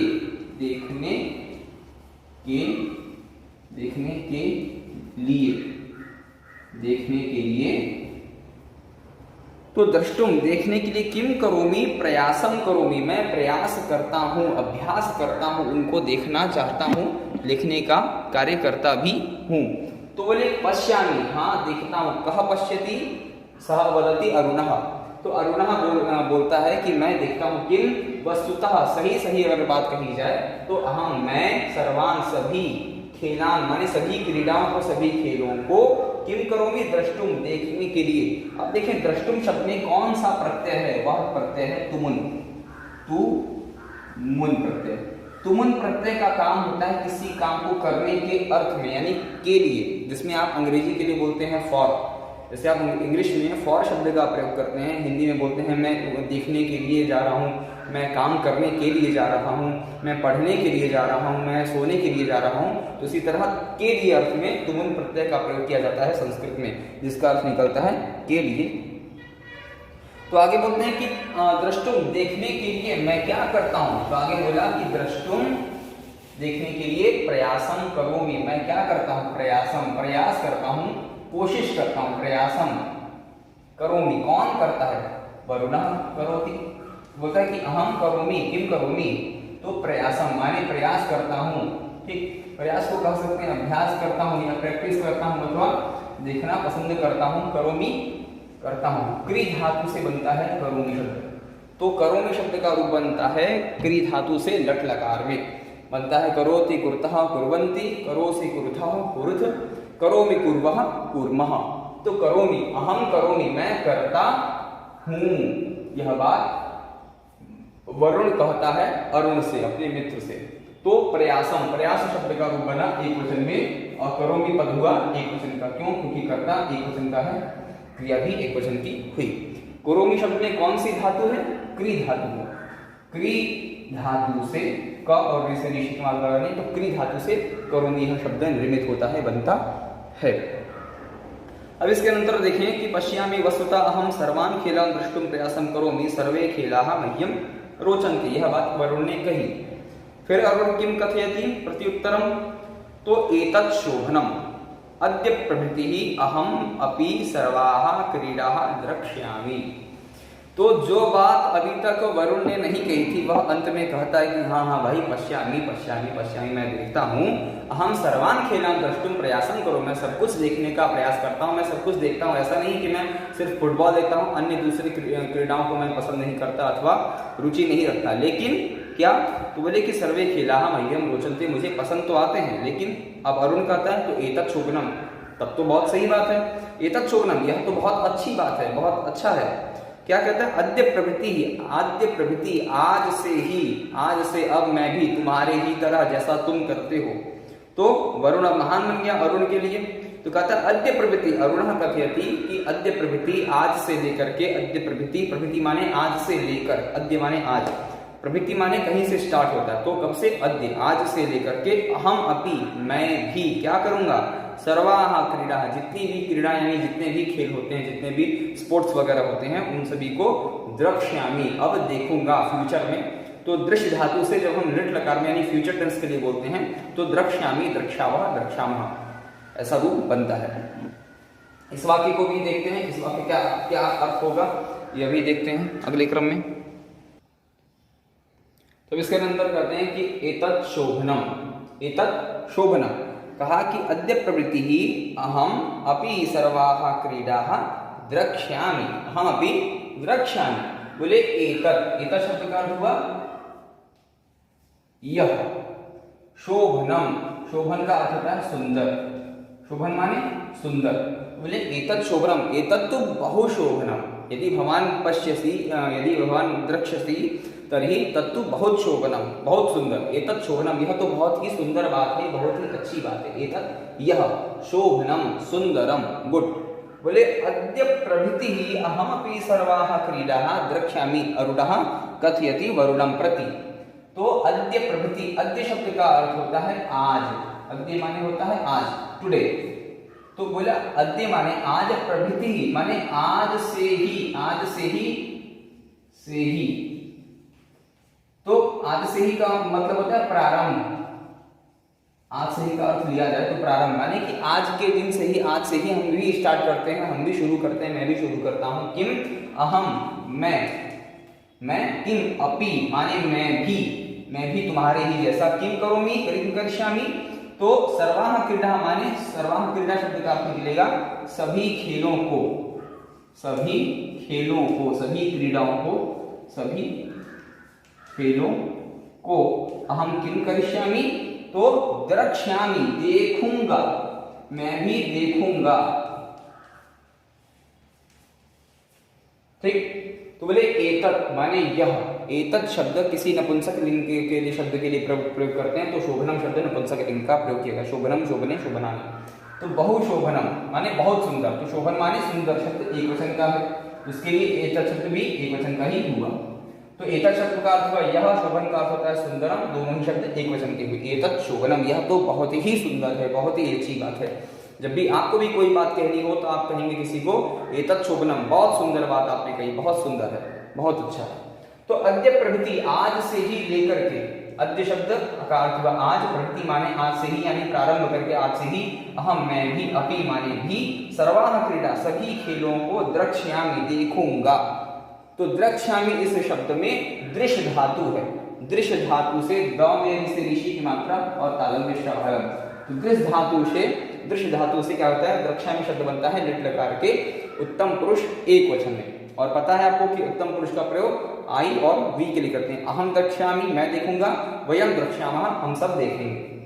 Speaker 1: तो द्रष्टुम, देखने के लिए, किम करोमि, प्रयासम करोमि, मैं प्रयास करता हूँ, अभ्यास करता हूँ, उनको देखना चाहता हूँ, लिखने का कार्य करता भी हूँ। तो बोले पश्यामि, हाँ देखता हूँ, कह पश्यति, सह वदति अरुणः, तो अरुणः बोलता है कि मैं देखता हूँ, किम, वस्तुतः, सही अगर बात कही जाए तो अहम, मैं, सर्वान, सभी, खेलान माने सभी क्रीडाओं को, सभी खेलों को, किम करोमि, द्रष्टुम, देखने के लिए। अब देखें द्रष्टुम शब्द में कौन सा प्रत्यय है, वह प्रत्यय है तुमुन प्रत्यय। तुमुन प्रत्यय का काम होता है किसी काम को करने के अर्थ में, यानी के लिए, जिसमें आप अंग्रेजी के लिए बोलते हैं फॉर, जैसे आप इंग्लिश में फॉर शब्द का प्रयोग करते हैं, हिंदी में बोलते हैं मैं देखने के लिए जा रहा हूँ, मैं काम करने के लिए जा रहा हूँ, मैं पढ़ने के लिए जा रहा हूँ, मैं सोने के लिए जा रहा हूँ। तो इसी तरह के लिए अर्थ में तुमुल प्रत्यय का प्रयोग किया जाता है संस्कृत में, जिसका अर्थ निकलता है के लिए। तो आगे बोलते हैं कि द्रष्टुम देखने के लिए मैं क्या करता हूँ। तो आगे बोला कि द्रष्टुम देखने के लिए प्रयासम करोमि, मैं क्या करता हूँ, प्रयासम प्रयास करता हूँ, कोशिश करता हूँ, प्रयासम करोमि कौन करता है, वरुणः करोति। बोलता है कि अहम करोमि किम करोमि, तो प्रयासम माने प्रयास करता हूँ। ठीक, प्रयास को कह सकते हैं अभ्यास करता हूँ या प्रैक्टिस करता हूँ अथवा देखना पसंद करता हूँ, करोमि करता हूँ। क्री धातु से बनता है करोमि शब्द, तो करोमि शब्द का रूप बनता है क्री धातु से लट लकार में बनता है करोति कुर्तः कुर्वन्ति, करोसि कुर्तः कुर्थ, करोमि कुर्वः कुर्मः। तो करोमि अहम करोमि मैं करता हूँ, यह बात वरुण कहता है अरुण से, अपने मित्र से। तो प्रयासम प्रयास शब्द का रूप बना एक वचन में, और करोमि पद हुआ एक वचन का। क्यों? क्योंकि कर्ता एक वचन का है, क्रिया भी एक वचन की हुई। करोमि शब्द में कौन सी धातु है? क्री धातु है। क्री धातु से क और ऋ से निश्चित मात्रा लगाने, तो क्री धातु से करोमि यह शब्द निर्मित होता है, बनता है। अब इसके अंतर देखें कि पश्यामि वस्तुतः अहम सर्वान् खेलान् द्रष्टुम प्रयासम करोमि, सर्वे खेलाः मह्यम रोचन्ते। यह बात वरुण ने कही। फिर अरुण किम कथयति प्रत्युत्तरम, तो एतत् शोभनम अद्य प्रभृति अहम अपि सर्वाः क्रीडाः द्रक्ष्यामि। तो जो बात अभी तक वरुण ने नहीं कही थी वह अंत में कहता है कि हाँ हाँ भाई पश्यामि पश्यामि पश्यामि, मैं देखता हूँ। अहम सर्वान् खेलान् द्रष्टुम प्रयासम करो, मैं सब कुछ देखने का प्रयास करता हूँ, मैं सब कुछ देखता हूँ। ऐसा नहीं कि मैं सिर्फ फुटबॉल देखता हूँ, अन्य दूसरी क्रीडाओं को मैं पसंद नहीं करता अथवा रुचि नहीं रखता। लेकिन क्या? तो बोले कि सर्वे खेलाः मह्यम रोचन्ते, मुझे पसंद तो आते हैं। लेकिन अब अरुण कहता है तो एतत् शोभनम, तब तो बहुत सही बात है। एतत् शोभनम, यह तो बहुत अच्छी बात है, बहुत अच्छा है। क्या कहता है? अद्य प्रभृति, आद्य प्रभृति आज से ही, आज से अब मैं भी तुम्हारे ही तरह जैसा तुम करते हो। तो वरुण अब महान बन गया अरुण के लिए। तो कहता है अद्य प्रभृति, अरुण कथयति कि अद्य प्रभृति आज से लेकर के, अद्य प्रभृति, प्रभृति माने आज से लेकर, अद्य माने आज, प्रभृति माने कहीं से स्टार्ट होता है। तो कब से? अद्य, आज से लेकर के, अहम अपि मैं भी क्या करूंगा, सर्वाः क्रीडा, जितनी भी क्रीड़ा यानी जितने भी खेल होते हैं, जितने भी स्पोर्ट्स वगैरह होते हैं, उन सभी को द्रक्ष्यामि अब देखूंगा फ्यूचर में। तो दृश्य धातु से जब हम लिट लकार में यानी फ्यूचर टेंस के लिए बोलते हैं तो द्रक्ष्यामि, द्रक्ष्यावः, द्रक्ष्यामः ऐसा रूप बनता है। इस वाक्य को भी देखते हैं, इस वाक्य क्या क्या अर्थ होगा यह भी देखते हैं अगले क्रम में। तो इसके अंदर करते हैं कि एतत् शोभनम, एतत् शोभनम, कहा कि अद्य प्रवृत्ति ही अहम अपि सर्वाः क्रीडाः द्रक्ष्यामि, अहम अपि द्रक्ष्यामि। बोले एतत्, एतत् शब्द का अर्थ हुआ यह। शोभनम, शोभन का अर्थ होता है सुंदर, शोभन माने सुंदर। बोले एतत् शोभनम, एतत् तो बहुशोभनम, यदि भवान पश्यसि, यदि भवान द्रक्ष्यसि तर्हि तत्तु बहुत शोभनम, बहुत सुंदर। एतत् शोभनम, यह तो बहुत ही सुंदर बात है, बहुत ही अच्छी बात है। एतत् यह शोभनम, सुंदरम, गुड। बोले अद्य प्रभृति ही अहमपि सर्वाः क्रीडाः द्रक्ष्यामि, अरुणः कथयति वरुणं प्रति। तो अद्य प्रभृति, अद्य शब्द का अर्थ होता है आज, अद्य माने होता है आज, टुडे। तो बोला अद्य माने आज, प्रभृति माने आज से ही, आज से ही, से ही। तो आज से ही का मतलब होता है प्रारंभ। आज से ही का अर्थ लिया जाए तो प्रारंभ माने कि आज के दिन से ही, आज से ही हम भी स्टार्ट करते हैं, हम भी शुरू करते हैं, मैं भी शुरू करता हूं। किम अहम, मैं किम अपि माने मैं भी तुम्हारे ही जैसा। किम करोमि, किम करिष्यामि। तो सर्वाः क्रीडा माने, सर्वाः क्रीडा शब्द का अर्थ निकलेगा सभी खेलों को, सभी खेलों को, सभी क्रीडाओं को, सभी खेलों को। अहम किम करिष्यामि, तो द्रक्ष्यामि, देखूंगा, मैं भी देखूंगा। ठीक। तो बोले एतत् माने यह, एतत् शब्द किसी नपुंसक लिंग के लिए, शब्द के लिए प्रयोग करते हैं। तो शोभनम शब्द नपुंसक लिंग का प्रयोग किया गया। शोभनम, शोभने, शोभनानि। तो बहुशोभनम माने बहुत सुंदर, तो शोभन माने सुंदर शब्द एक वचन का है, उसके लिए एतत् शब्द भी एक वचन का ही हुआ। तो एतत् शब्द का अर्थ हुआ यह, शोभन का अर्थ होता है सुंदरम, दोनों ही शब्द एक वचन के हुए। एतत् शोभनम, यह तो बहुत ही सुंदर है, बहुत ही अच्छी बात है। जब भी आपको भी कोई बात कहनी हो तो आप कहेंगे किसी को एतत् शोभनम, बहुत सुंदर बात आपने कही, बहुत सुंदर है, बहुत अच्छा है। तो अद्य प्रभृति, आज से ही लेकर के, अद्य शब्द का अर्थ हुआ आज, प्रभृति माने आज से ही यानी प्रारंभ करके, आज से ही, अहम मैं भी, अपि माने भी, सर्वाः क्रीड़ा सभी खेलों को, द्रक्ष्यामि देखूंगा। तो द्रक्ष्यामि इस शब्द में दृश्य धातु है, दृश्य धातु से द में से ऋषि की मात्रा और तालम में शब्द, तो दृश्य धातु से क्या होता है, द्रक्ष्यामि शब्द बनता है लिट लकार के उत्तम पुरुष एक वचन में। और पता है आपको कि उत्तम पुरुष का प्रयोग आई और वी के लिए करते हैं। अहम द्रक्ष्यामि मैं देखूंगा, वयम द्रक्ष्यामः हम सब देखेंगे।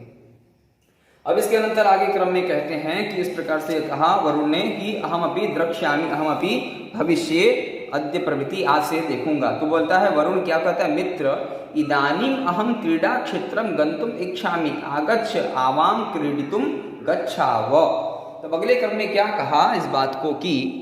Speaker 1: अब इसके अंतर आगे क्रम में कहते हैं कि इस प्रकार से कहा वरुण ने कि अहमपि द्रक्ष्यामि, अहमपि भविष्ये अद्य प्रभृति, आज से देखूंगा। तो बोलता है वरुण क्या कहता है, मित्र इदानीम अहम क्रीडा क्षेत्रम गंतुम इच्छामि, आगच्छ आवाम क्रीडितुम गच्छाव। तब अगले क्रम में क्या कहा इस बात को कि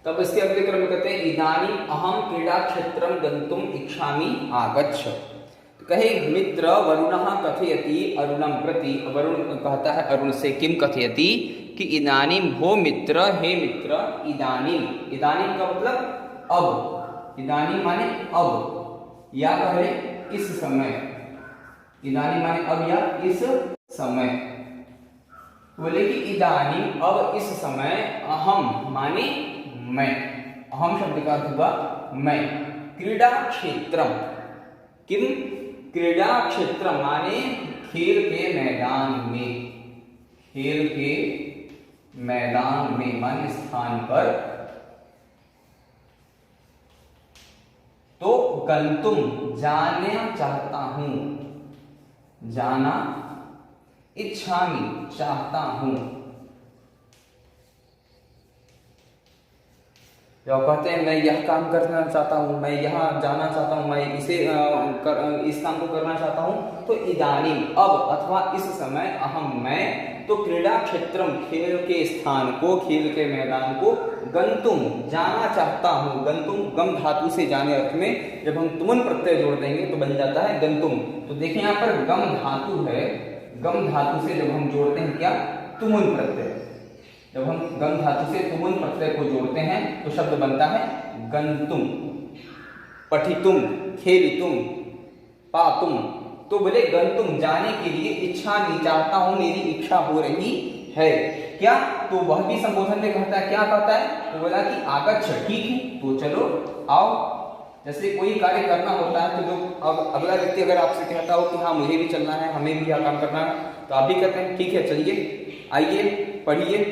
Speaker 1: तब इसके अगले क्रम में कहते हैं इदानीम अहम क्रीडा क्षेत्रम गंतुम इच्छामि आगच्छ। तो कहे मित्र वरुणः कथयति अरुणम प्रति, वरुण कहता है अरुण से किम कथयति कि इदानीम हो मित्र, हे मित्र, इदानीम, इदानीम का मतलब अब, इदानीम माने अब या कहे इस समय, इदानीम माने अब या इस समय। बोले कि इदानीम अब इस समय, अहम माने मैं, अहम शब्द का अर्थ हुआ मैं, क्रीडा क्षेत्रम, किम क्रीडा क्षेत्र माने खेल के मैदान में, खेल के मैदान में माने स्थान पर। तो गंतुम जाना चाहता हूं, जाना, इच्छामि चाहता हूं। जो कहते हैं मैं यह काम करना चाहता हूँ, मैं यहाँ जाना चाहता हूँ, मैं इस काम को करना चाहता हूँ। तो इदानीम अब अथवा इस समय, अहम मैं, तो क्रीडा क्षेत्रम खेल के स्थान को, खेल के मैदान को, गंतुम जाना चाहता हूँ। गंतुम गम धातु से जाने अर्थ में जब हम तुमन प्रत्यय जोड़ देंगे तो बन जाता है गंतुम। तो देखिए यहाँ पर गम धातु है, गम धातु से जब हम जोड़ते हैं क्या, तुमन प्रत्यय, जब हम गम धातु से तुमुन प्रत्यय को जोड़ते हैं तो शब्द बनता है गंतुम, पठितुम, खेलितुम, पातुम। तो बोले गंतुम जाने के लिए, इच्छा नहीं चाहता हूं, मेरी इच्छा हो रही है क्या। तो वह भी संबोधन में कहता है, क्या कहता है, तो बोला कि आगच्छ, ठीक है तो चलो आओ। जैसे कोई कार्य करना होता है तो जो अगला व्यक्ति अगर आपसे कहता हो कि हाँ मुझे भी चलना है, हमें भी यह काम करना है, तो आप भी कहते हैं ठीक है चलिए, आइए, पढ़िए,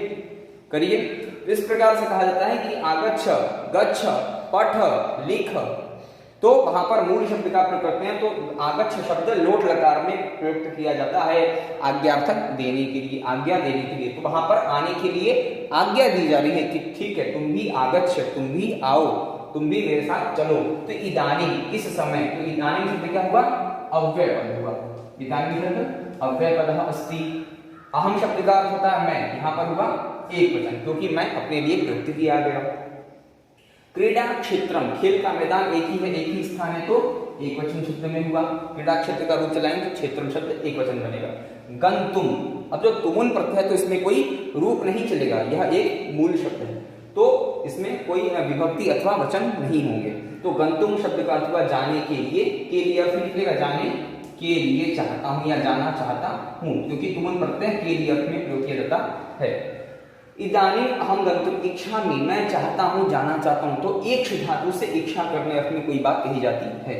Speaker 1: करिए। तो इस प्रकार से कहा जाता है कि आगच्छ, गच्छ, पठ, लिख, तो वहां पर मूल शब्द का प्रयोग करते हैं। तो आगच्छ शब्द लोट लकार में प्रयुक्त किया जाता है आज्ञार्थक देने के लिए, आज्ञा देने के लिए। तो वहां पर आने के लिए आज्ञा दी जा रही है कि ठीक है तुम भी आगच्छ, तुम भी आओ, तुम भी मेरे साथ चलो। तो इदानीम, इस समय, तो इदानीम शब्द क्या हुआ? अव्यय पद हुआ। इदानीम शब्द अव्यय पद अस्ति। अहम शब्द का अर्थ होता है मैं, यहाँ पर हुआ एक वचन, क्योंकि मैं अपने लिए प्रयुक्त किया गया। क्रीडा क्षेत्रम, खेल का मैदान एक ही है, एक ही स्थान है, तो एक वचन शब्द में हुआ। क्रीडा क्षेत्र का रूप चलाएंगे तो क्षेत्रम शब्द एक वचन बनेगा। गंतुम, अब जो तुमुन प्रत्यय है तो इसमें कोई रूप नहीं चलेगा, यह एक मूल शब्द है, तो इसमें कोई विभक्ति अथवा वचन नहीं होंगे। तो गंतुम शब्द का अर्थ हुआ जाने के लिए अर्थ निकलेगा, जाने के लिए चाहता हूं या जाना चाहता हूं, क्योंकि तुमुन प्रत्यय के लिए अर्थ में प्रयोग किया जाता है। इदानीम अहम गंतुम इच्छामि, मैं चाहता हूं, जाना चाहता हूं, तो एक धातु से इच्छा करने अर्थ में कोई बात कही जाती है।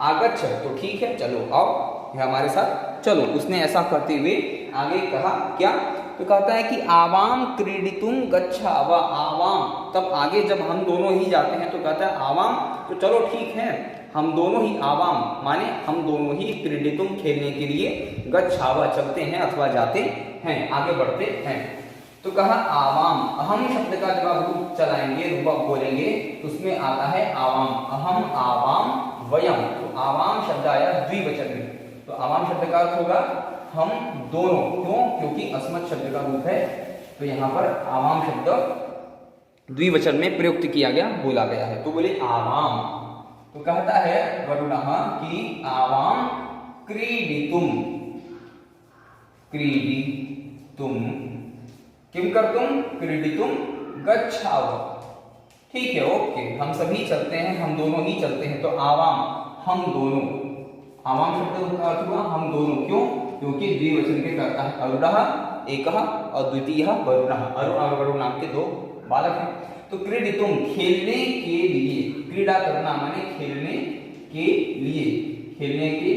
Speaker 1: आगच्छ, तो ठीक है चलो आओ हमारे साथ चलो। उसने ऐसा करते हुए आगे कहा क्या? तो कहता है कि आवाम क्रीडितुम गच्छावा, आवाम, तब आगे जब हम दोनों ही जाते हैं तो कहता है आवाम, तो चलो ठीक है हम दोनों ही, आवाम माने हम दोनों ही, क्रीडितुम खेलने के लिए, गच्छावा चलते हैं अथवा जाते हैं, आगे बढ़ते हैं। तो कहा आवाम, अहम शब्द का जब आप रूप चलाएंगे, रूप बोलेंगे तो उसमें आता है आवाम, अहम, आवाम, वयम। तो आवाम शब्द आया द्विवचन में, तो आवाम शब्द का अर्थ होगा हम दोनों, क्यों? क्योंकि अस्मत् शब्द का रूप है, तो यहाँ पर आवाम शब्द द्विवचन में प्रयुक्त किया गया, बोला गया है, तो बोले आवाम। तो कहता है वरुणः कि आवाम क्रीडितुम, क्रीडितुम किम कर्तुम, क्रीडितुम गच्छाव। ठीक है, ओके, हम सभी चलते हैं, हम दोनों ही चलते हैं, तो आवाम हम दोनों, आवाम शब्द का अर्थ हुआ हम दोनों, क्यों? क्योंकि द्विवचन के करता है अरुणः एकः और द्वितीयः वरुणः, अरुण और वरुण नाम के दो बालक हैं। तो क्रीडितुम खेलने के लिए, क्रीड़ा करना माने खेलने के लिए, खेलने के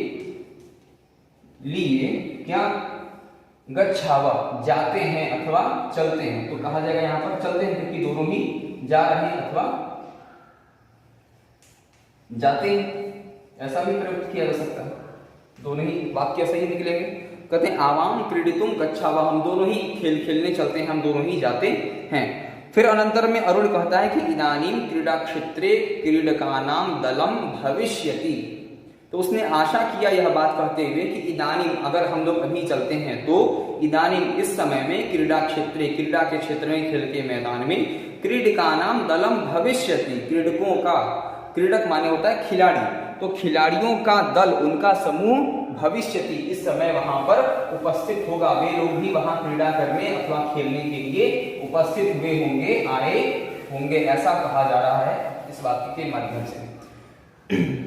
Speaker 1: लिए क्या? गच्छावा जाते हैं अथवा चलते हैं, तो कहा जाएगा यहां पर चलते हैं क्योंकि दोनों ही जा रहे हैं अथवा जाते हैं, ऐसा भी प्रयुक्त किया जा सकता है, दोनों ही वाक्य सही निकलेंगे। कहते हैं आवाम क्रीडितुम गच्छावा, हम दोनों ही खेलने चलते हैं, हम दोनों ही जाते हैं। फिर अनंतर में अरुण कहता है कि इदानीम क्रीडा क्षेत्रे क्रीडकानाम दलम भविष्यति, तो उसने आशा किया यह बात कहते हुए कि इदानीम, अगर हम लोग अभी चलते हैं तो इदानीम इस समय में, क्रीडा क्षेत्रे, क्रीडा के क्षेत्र में, खेल के मैदान में, क्रीडकानाम दलम भविष्यति, क्रीडकों का, क्रीडक माने होता है खिलाड़ी, तो खिलाड़ियों का दल, उनका समूह, भविष्यति इस समय वहां पर उपस्थित होगा, वे लोग भी वहां क्रीड़ा करने अथवा खेलने के लिए उपस्थित हुए होंगे, आए होंगे, ऐसा कहा जा रहा है इस वाक्य के माध्यम से।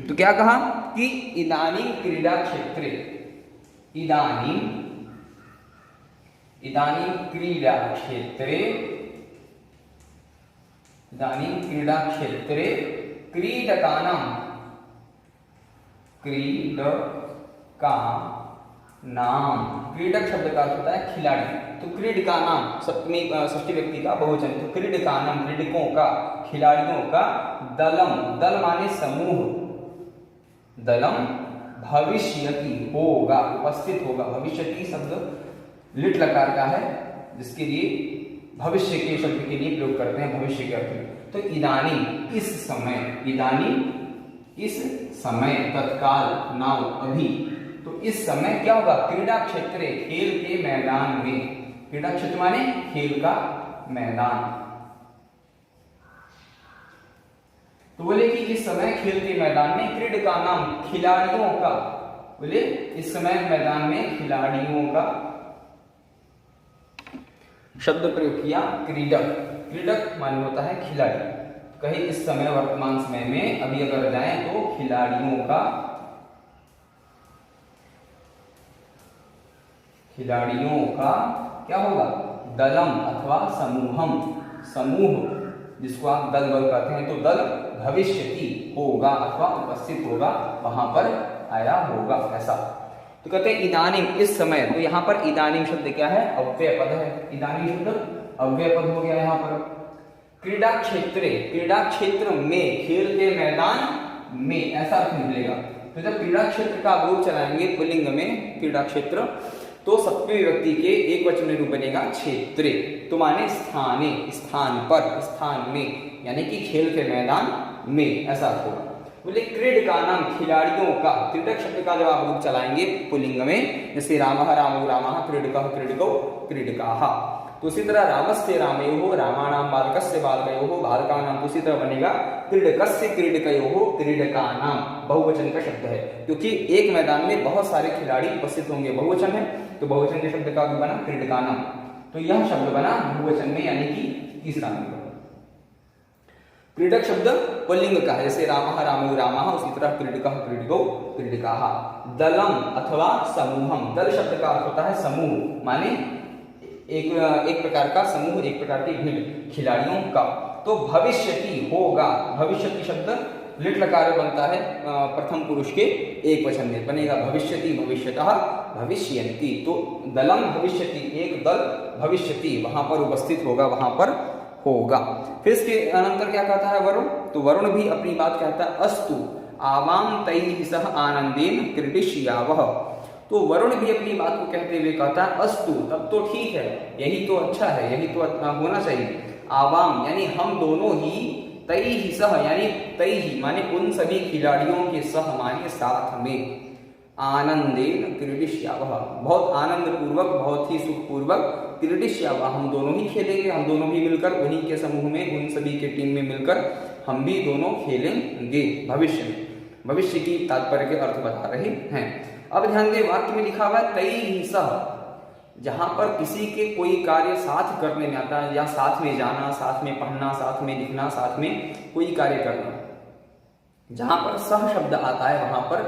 Speaker 1: तो क्या कहा कि इदानीम क्रीडा क्षेत्रे, इदानीम क्रीडा क्षेत्रे, इदानीम क्रीडा क्षेत्रे क्रीडकानाम, क्रीडका नाम, क्रीडक शब्द का अर्थ होता है खिलाड़ी, तो क्रीडका नाम सप्तमी षष्ठी व्यक्ति का बहुवचन, तो क्रीडका नाम क्रीडकों का, खिलाड़ियों का, दलम, दल माने समूह, दलम भविष्यति होगा, उपस्थित होगा, भविष्यति शब्द लिट लकार का है जिसके लिए भविष्य के शब्द के लिए प्रयोग करते हैं, भविष्य के अर्थ में। तो इदानीम इस समय, इदानीम इस समय, तत्काल, नाउ अभी, तो इस समय क्या होगा? क्रीडा क्षेत्र, खेल के मैदान में, क्रीडा क्षेत्र माने खेल का मैदान, तो बोले कि इस समय खेल के मैदान में, क्रीडका नाम खिलाड़ियों का, बोले इस समय मैदान में खिलाड़ियों का शब्द प्रयोग किया, क्रीडक, क्रीडक माने होता है खिलाड़ी, कहीं इस समय वर्तमान समय में अभी अगर जाएं तो खिलाड़ियों का, खिलाड़ियों का क्या होगा? दलम अथवा समूहम, समूह जिसको आप दल बल कहते हैं, तो दल भविष्यति होगा अथवा उपस्थित होगा, वहां पर आया होगा, ऐसा। तो कहते हैं इदानीम इस समय, तो यहाँ पर इदानीम शब्द क्या है? अव्यय पद है, इदानीम शब्द अव्यय पद हो गया यहाँ पर। क्रीडा क्षेत्र में, खेल के मैदान में, ऐसा अर्थ निकलेगा। तो जब क्रीडा क्षेत्र का आप रूप चलाएंगे पुल्लिंग में क्रीडा क्षेत्र, तो सप्तमी विभक्ति के एक वचन में रूप बनेगा क्षेत्रे। तो माने स्थाने, स्थान पर, स्थान में, यानी कि खेल के मैदान में, ऐसा अर्थ होगा। बोले क्रीडका नाम, खिलाड़ियों का, क्रीडक शब्द का जब आप रूप चलाएंगे पुल्लिंग में, जैसे रामः रामौ रामः, क्रीडकः क्रीडकौ क्रीडकाः, तो उसी तरह रामस्य रामयोः, रामाणाम बालकस्य बालकयोः, बालकानाम, तो उसी तरह बनेगा क्रीडकस्य क्रीडकयोः क्रीडकानाम, बहुवचन का शब्द है, क्योंकि एक मैदान में बहुत सारे खिलाड़ी उपस्थित होंगे, बहुवचन है, तो बहुवचन के शब्द का भी बना क्रीडकानाम। तो यह शब्द बना बहुवचन में, यानी कि तीसरा नंबर। क्रीडक शब्द पुल्लिंग का है, जैसे रामः रामौ रामः, उसी तरह क्रीडकः क्रीडकौ क्रीडकाः। दलम अथवा समूहम, दल शब्द का अर्थ होता है समूह, माने एक प्रकार का समूह, एक प्रकार की भीड़ खिलाड़ियों का। तो भविष्यति होगा, भविष्यति शब्द लिट लकार बनता है प्रथम पुरुष के एक वचन में, बनेगा भविष्यति भविष्यतः भविष्यन्ति। तो दलम भविष्यति, एक दल भविष्यति वहां पर उपस्थित होगा, वहां पर होगा। फिर इसके अनंतर क्या कहता है वरुण, तो वरुण भी अपनी बात कहता है, अस्तु आवाम तैः सह आनंदेन क्रीडिष्यावः। तो वरुण भी अपनी बात को कहते हुए कहता है अस्तु, तब तो ठीक है, यही तो अच्छा है, यही तो होना चाहिए। आवाम यानी हम दोनों ही, तैः सह यानी तैः माने उन सभी खिलाड़ियों के सह माने साथ में, आनंदेन क्रीडिष्यावः बहुत आनंद पूर्वक, बहुत ही सुख पूर्वक, क्रीडिष्यावः हम दोनों ही खेलेंगे, हम दोनों भी मिलकर उन्हीं के समूह में, उन सभी के टीम में मिलकर हम भी दोनों खेलेंगे भविष्य में। भविष्य की तात्पर्य के अर्थ बता रहे हैं। अब ध्यान दें, वाक्य में लिखा हुआ है तैः सह, जहां पर किसी के कोई कार्य साथ करने में आता है, या साथ में जाना, साथ में पढ़ना, साथ में लिखना, साथ में कोई कार्य करना, जहां पर सह शब्द आता है वहां पर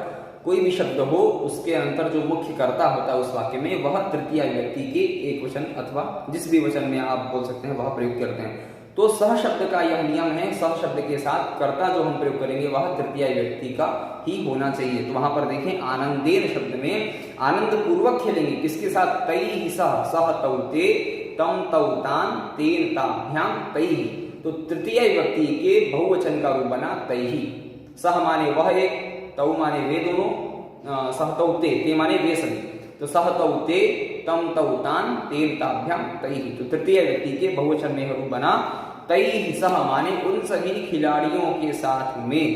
Speaker 1: कोई भी शब्द हो, उसके अंतर जो मुख्य कर्ता होता है उस वाक्य में, वह तृतीय व्यक्ति के एक वचन अथवा जिस भी वचन में आप बोल सकते हैं वह प्रयोग करते हैं। तो सह शब्द का यह नियम है, सह शब्द के साथ कर्ता जो हम प्रयोग करेंगे वह तृतीय व्यक्ति का ही होना चाहिए। तो वहां पर देखें आनंदेन शब्द में आनंद पूर्वक खेलेंगे, किसके साथ, तैः सह, सह तौ ते, तम तौ तान, तेन ताभ्याम तैः। तो तृतीय व्यक्ति के बहुवचन का रूप बना तैः। सह माने वह एक, तौ माने वे दोनों, सह तौ ते माने वे सभी, तो सह तौ ते, तम तौ तान, तेन ताभ्याम तैः। तो तृतीय व्यक्ति के बहुवचन में रूप बना तैः सह माने उन सभी खिलाड़ियों के साथ में,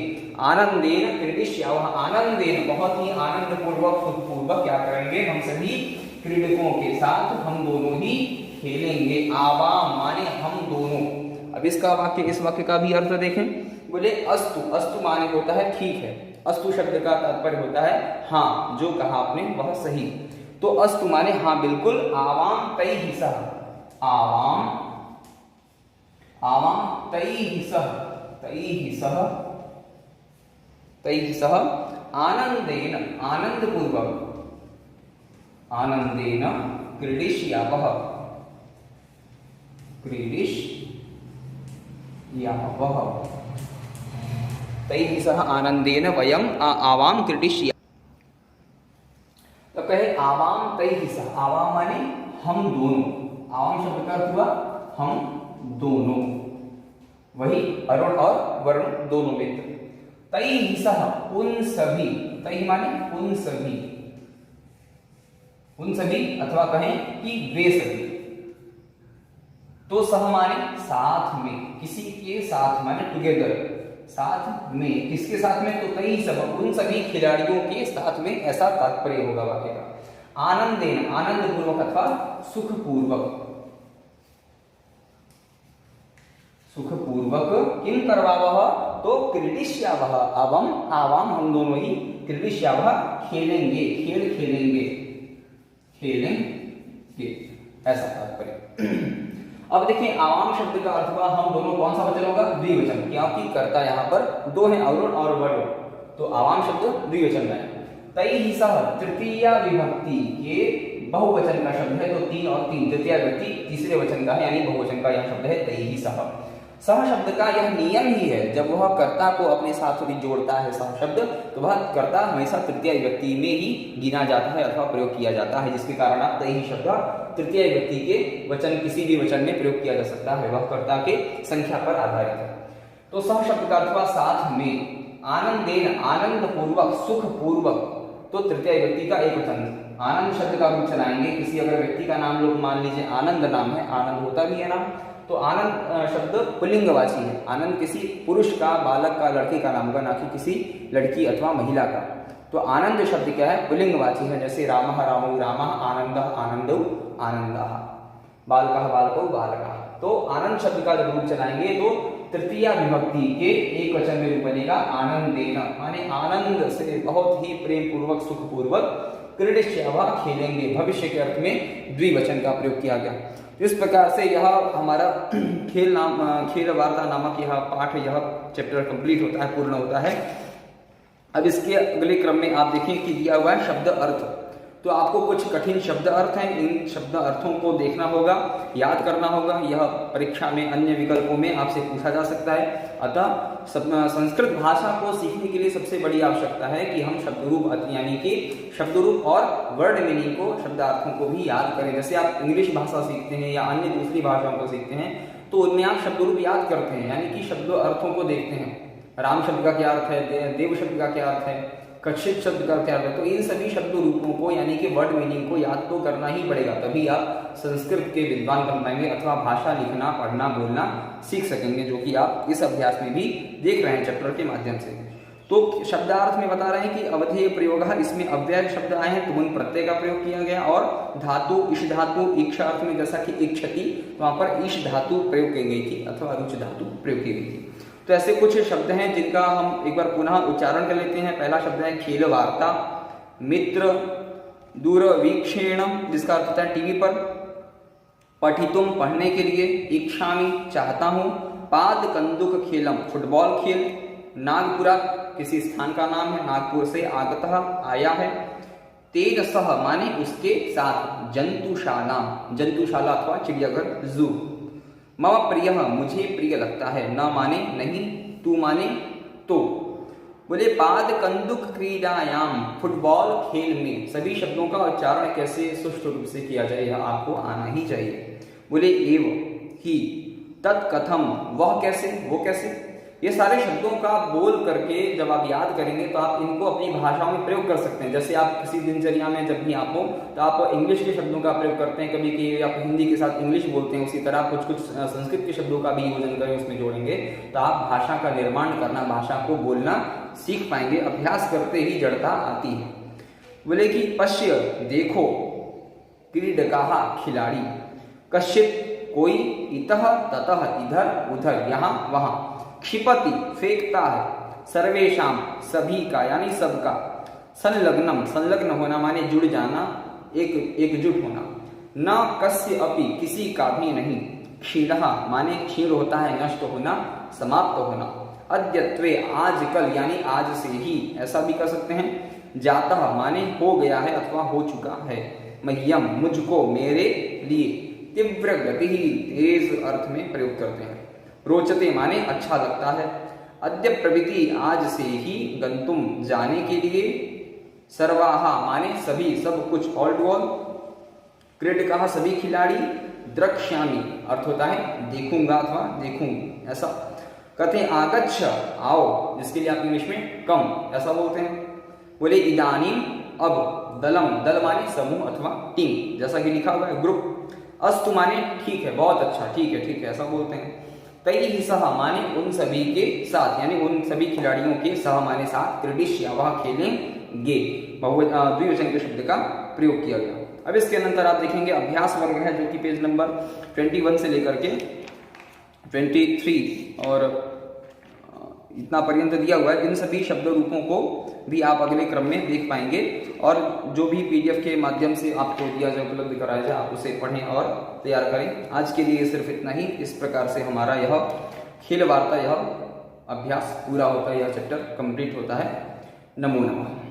Speaker 1: आनंदेन क्रीडिष्यावः आनंदेन बहुत ही आनंद पूर्वक, सुखपूर्वक क्या करेंगे, हम सभी क्रीडकों के साथ हम दोनों ही खेलेंगे। आवाम माने हम दोनों। अब इसका वाक्य, इस वाक्य का भी अर्थ देखें। बोले अस्तु, अस्तु माने होता है ठीक है, अस्तु शब्द का तात्पर्य होता है हाँ, जो कहा आपने वह सही। तो अस्तु माने हाँ बिल्कुल, आवाम तैः सह, आवाम आवाम तैः सह, तैः सह, तैः सह आनंदेन, आनंद पूर्वक, आनंदेन क्रीडिष्यावः, क्रीडिष्यावः, तैः सह आनंदेन वयम आवाम क्रीडिष्यावः। तो कहे आवाम तैः सह, आवाम माने हम दोनों, आवाम शब्द का अर्थ हुआ हम दोनों, वही अरुण और वरुण दोनों मित्र। तैः सह उन सभी, तैः माने उन सभी, उन सभी अथवा कहें कि वे सभी। तो सह माने साथ में, किसी के साथ माने टुगेदर, साथ में, किसके साथ में, तो तैः सह उन सभी खिलाड़ियों के साथ में, ऐसा तात्पर्य होगा वाक्य का। आनंदेन आनंद पूर्वक अथवा सुख पूर्वक, सुखपूर्वक किम करवावः, तो क्रीडिष्यावः आवाम, आवाम हम दोनों ही, क्रीडिष्यावः खेलेंगे, खेल खेलेंगे, खेलेंगे, ऐसा तात्पर्य। अब देखिए आवाम शब्द का अर्थ हुआ हम दोनों, कौन सा वचन होगा, द्विवचन, क्योंकि कर्ता यहाँ पर दो हैं, अरुण और वरुण, तो आवाम शब्द द्विवचन में। तैः सह तृतीय विभक्ति के बहुवचन का शब्द है, तो 3 और 3 तृतीय व्यक्ति तीसरे वचन का है, यानी बहुवचन का यह शब्द है तैः सह। सह शब्द का यह नियम ही है, जब वह कर्ता को अपने साथ भी जोड़ता है सह शब्द, तो वह कर्ता हमेशा तृतीय व्यक्ति में ही गिना जाता है अथवा प्रयोग किया जाता है, जिसके कारण आप तैः शब्द तृतीय व्यक्ति के वचन किसी भी वचन में प्रयोग किया जा सकता है, वह कर्ता के संख्या पर आधारित है। तो सह शब्द का अर्थ हुआ साथ में, आनंदेन आनंद पूर्वक, सुख पूर्वक, तो तृतीय व्यक्ति का एक वचन। आनंद शब्द का रूप चलाएंगे, किसी अगर व्यक्ति का नाम लोग मान लीजिए आनंद नाम है, आनंद होता भी है नाम, तो आनंद शब्द पुल्लिंगवाची है। आनंद किसी पुरुष का, बालक का, लड़के का नाम होगा, ना कि किसी लड़की अथवा महिला का। तो आनंद शब्द क्या है, पुल्लिंगवाची है। जैसे रामः रामौ रामः, आनंदः आनंदौ आनंदः, बालकः बालकौ बालकः। तो आनंद शब्द का जब रूप चलाएंगे तो तृतीया विभक्ति के एक वचन में रूप बनेगा आनंदेन, माने आनंद से, बहुत ही प्रेम पूर्वक, सुख पूर्वक, क्रीडिष्यावः खेलेंगे, भविष्य के अर्थ में द्विवचन का प्रयोग किया गया। तो इस प्रकार से यह हमारा खेल वार्ता नामक यह पाठ, यह चैप्टर कंप्लीट होता है, पूर्ण होता है। अब इसके अगले क्रम में आप देखें कि दिया हुआ है शब्द अर्थ। तो आपको कुछ कठिन शब्द अर्थ हैं, इन शब्द अर्थों को देखना होगा, याद करना होगा। यह परीक्षा में अन्य विकल्पों में आपसे पूछा जा सकता है। अतः संस्कृत भाषा को सीखने के लिए सबसे बड़ी आवश्यकता है कि हम शब्दरूप यानी कि शब्दरूप और वर्ड मीनिंग को, शब्दार्थों को भी याद करें। जैसे आप इंग्लिश भाषा सीखते हैं या अन्य दूसरी भाषाओं को सीखते हैं तो उनमें आप शब्दरूप याद करते हैं, यानी कि शब्द अर्थों को देखते हैं। राम शब्द का क्या अर्थ है, देव शब्द का क्या अर्थ है, कक्षित शब्द का क्या अर्थ है। तो इन सभी शब्द रूपों को यानी कि वर्ड मीनिंग को याद तो करना ही पड़ेगा, तभी आप संस्कृत के विद्वान बन पाएंगे अथवा भाषा लिखना, पढ़ना, बोलना सीख सकेंगे, जो कि आप इस अभ्यास में भी देख रहे हैं चैप्टर के माध्यम से। तो शब्दार्थ में बता रहे हैं कि अवधेय प्रयोग, इसमें अव्यय शब्द आए हैं, तुमुन प्रत्यय का प्रयोग किया गया, और धातु ईश धातु, इक्षा अर्थ में जैसा कि इक्षति, वहां पर ईश धातु प्रयोग की गई थी अथवा रुच धातु प्रयोग की गई थी। तो ऐसे कुछ शब्द हैं जिनका हम एक बार पुनः उच्चारण कर लेते हैं। पहला शब्द है खेल वार्ता, मित्र, दूरवीक्षेणम जिसका अर्थ होता है टीवी पर, पठितुम पढ़ने के लिए, इच्छामि चाहता हूं, पाद कंदुक खेलम फुटबॉल खेल, नागपुरा किसी स्थान का नाम है, नागपुर से आगतः आया है, तेजसः माने उसके साथ, जंतुशाला, जंतुशाला अथवा चिड़ियाघर, जू, मम प्रिय मुझे प्रिय लगता है, न माने नहीं, तू माने तो। बोले पाद कंदुक क्रीडायाम, फुटबॉल खेल में। सभी शब्दों का उच्चारण कैसे सुष्ठु रूप से किया जाए यह आपको आना ही चाहिए। बोले एव ही, तत्कथम वह कैसे, वो कैसे। ये सारे शब्दों का बोल करके जब आप याद करेंगे तो आप इनको अपनी भाषाओं में प्रयोग कर सकते हैं। जैसे आप किसी दिनचर्या में जब भी आप हो तो आप इंग्लिश के शब्दों का प्रयोग करते हैं, कभी कि आप हिंदी के साथ इंग्लिश बोलते हैं, उसी तरह कुछ कुछ संस्कृत के शब्दों का भी योजन करें, उसमें जोड़ेंगे तो आप भाषा का निर्माण करना, भाषा को बोलना सीख पाएंगे। अभ्यास करते ही जड़ता आती है। बोले कि पश्य देखो, क्रीडकाः खिलाड़ी, कश्चित् कोई, इतः ततः इधर उधर, यहाँ वहां, क्षिपति फेंकता है, सर्वेशाम सभी का यानी सबका, संलग्नम संलग्न होना माने जुड़ जाना, एकजुट होना, न कस्य अपि किसी का भी नहीं, क्षीणः माने क्षीण होता है, नष्ट होना, समाप्त होना, अद्यत्वे आजकल यानी आज से ही, ऐसा भी कर सकते हैं, जातः माने हो गया है अथवा हो चुका है, मह्यम मुझको, मेरे लिए, तीव्र गति तेज अर्थ में प्रयोग करते हैं, रोचते माने अच्छा लगता है, अद्य प्रवृत्ति आज से ही, गंतुम जाने के लिए, सर्वाहा माने सभी सब कुछ, ऑल टू ऑल, क्रीडकाः सभी खिलाड़ी, द्रक्ष्यामि अर्थ होता है देखूंगा अथवा देखूंगी, ऐसा। कहते हैं आगच्छ आओ, जिसके लिए आप इंग्लिश में कम ऐसा बोलते हैं। बोले इदानीम अब, दलम दल माने समूह अथवा टीम, जैसा कि लिखा हुआ है ग्रुप, अस्तु माने ठीक है, बहुत अच्छा, ठीक है ऐसा बोलते हैं। तैः सह माने उन सभी के साथ, यानी उन सभी खिलाड़ियों के, सह माने साथ, क्रीडिष्यावः खेलेंगे, द्विवचन के शब्द का प्रयोग किया गया। अब इसके अंतर आप देखेंगे अभ्यास वर्ग है, जो कि पेज नंबर 21 से लेकर के 23 और इतना पर्यंत दिया हुआ है। इन सभी शब्द रूपों को भी आप अगले क्रम में देख पाएंगे, और जो भी PDF के माध्यम से आपको दिया जाए, उपलब्ध कराया जाए, आप उसे पढ़ें और तैयार करें। आज के लिए सिर्फ इतना ही। इस प्रकार से हमारा यह खेल वार्ता, यह अभ्यास पूरा होता है, यह चैप्टर कंप्लीट होता है। नमो नमः।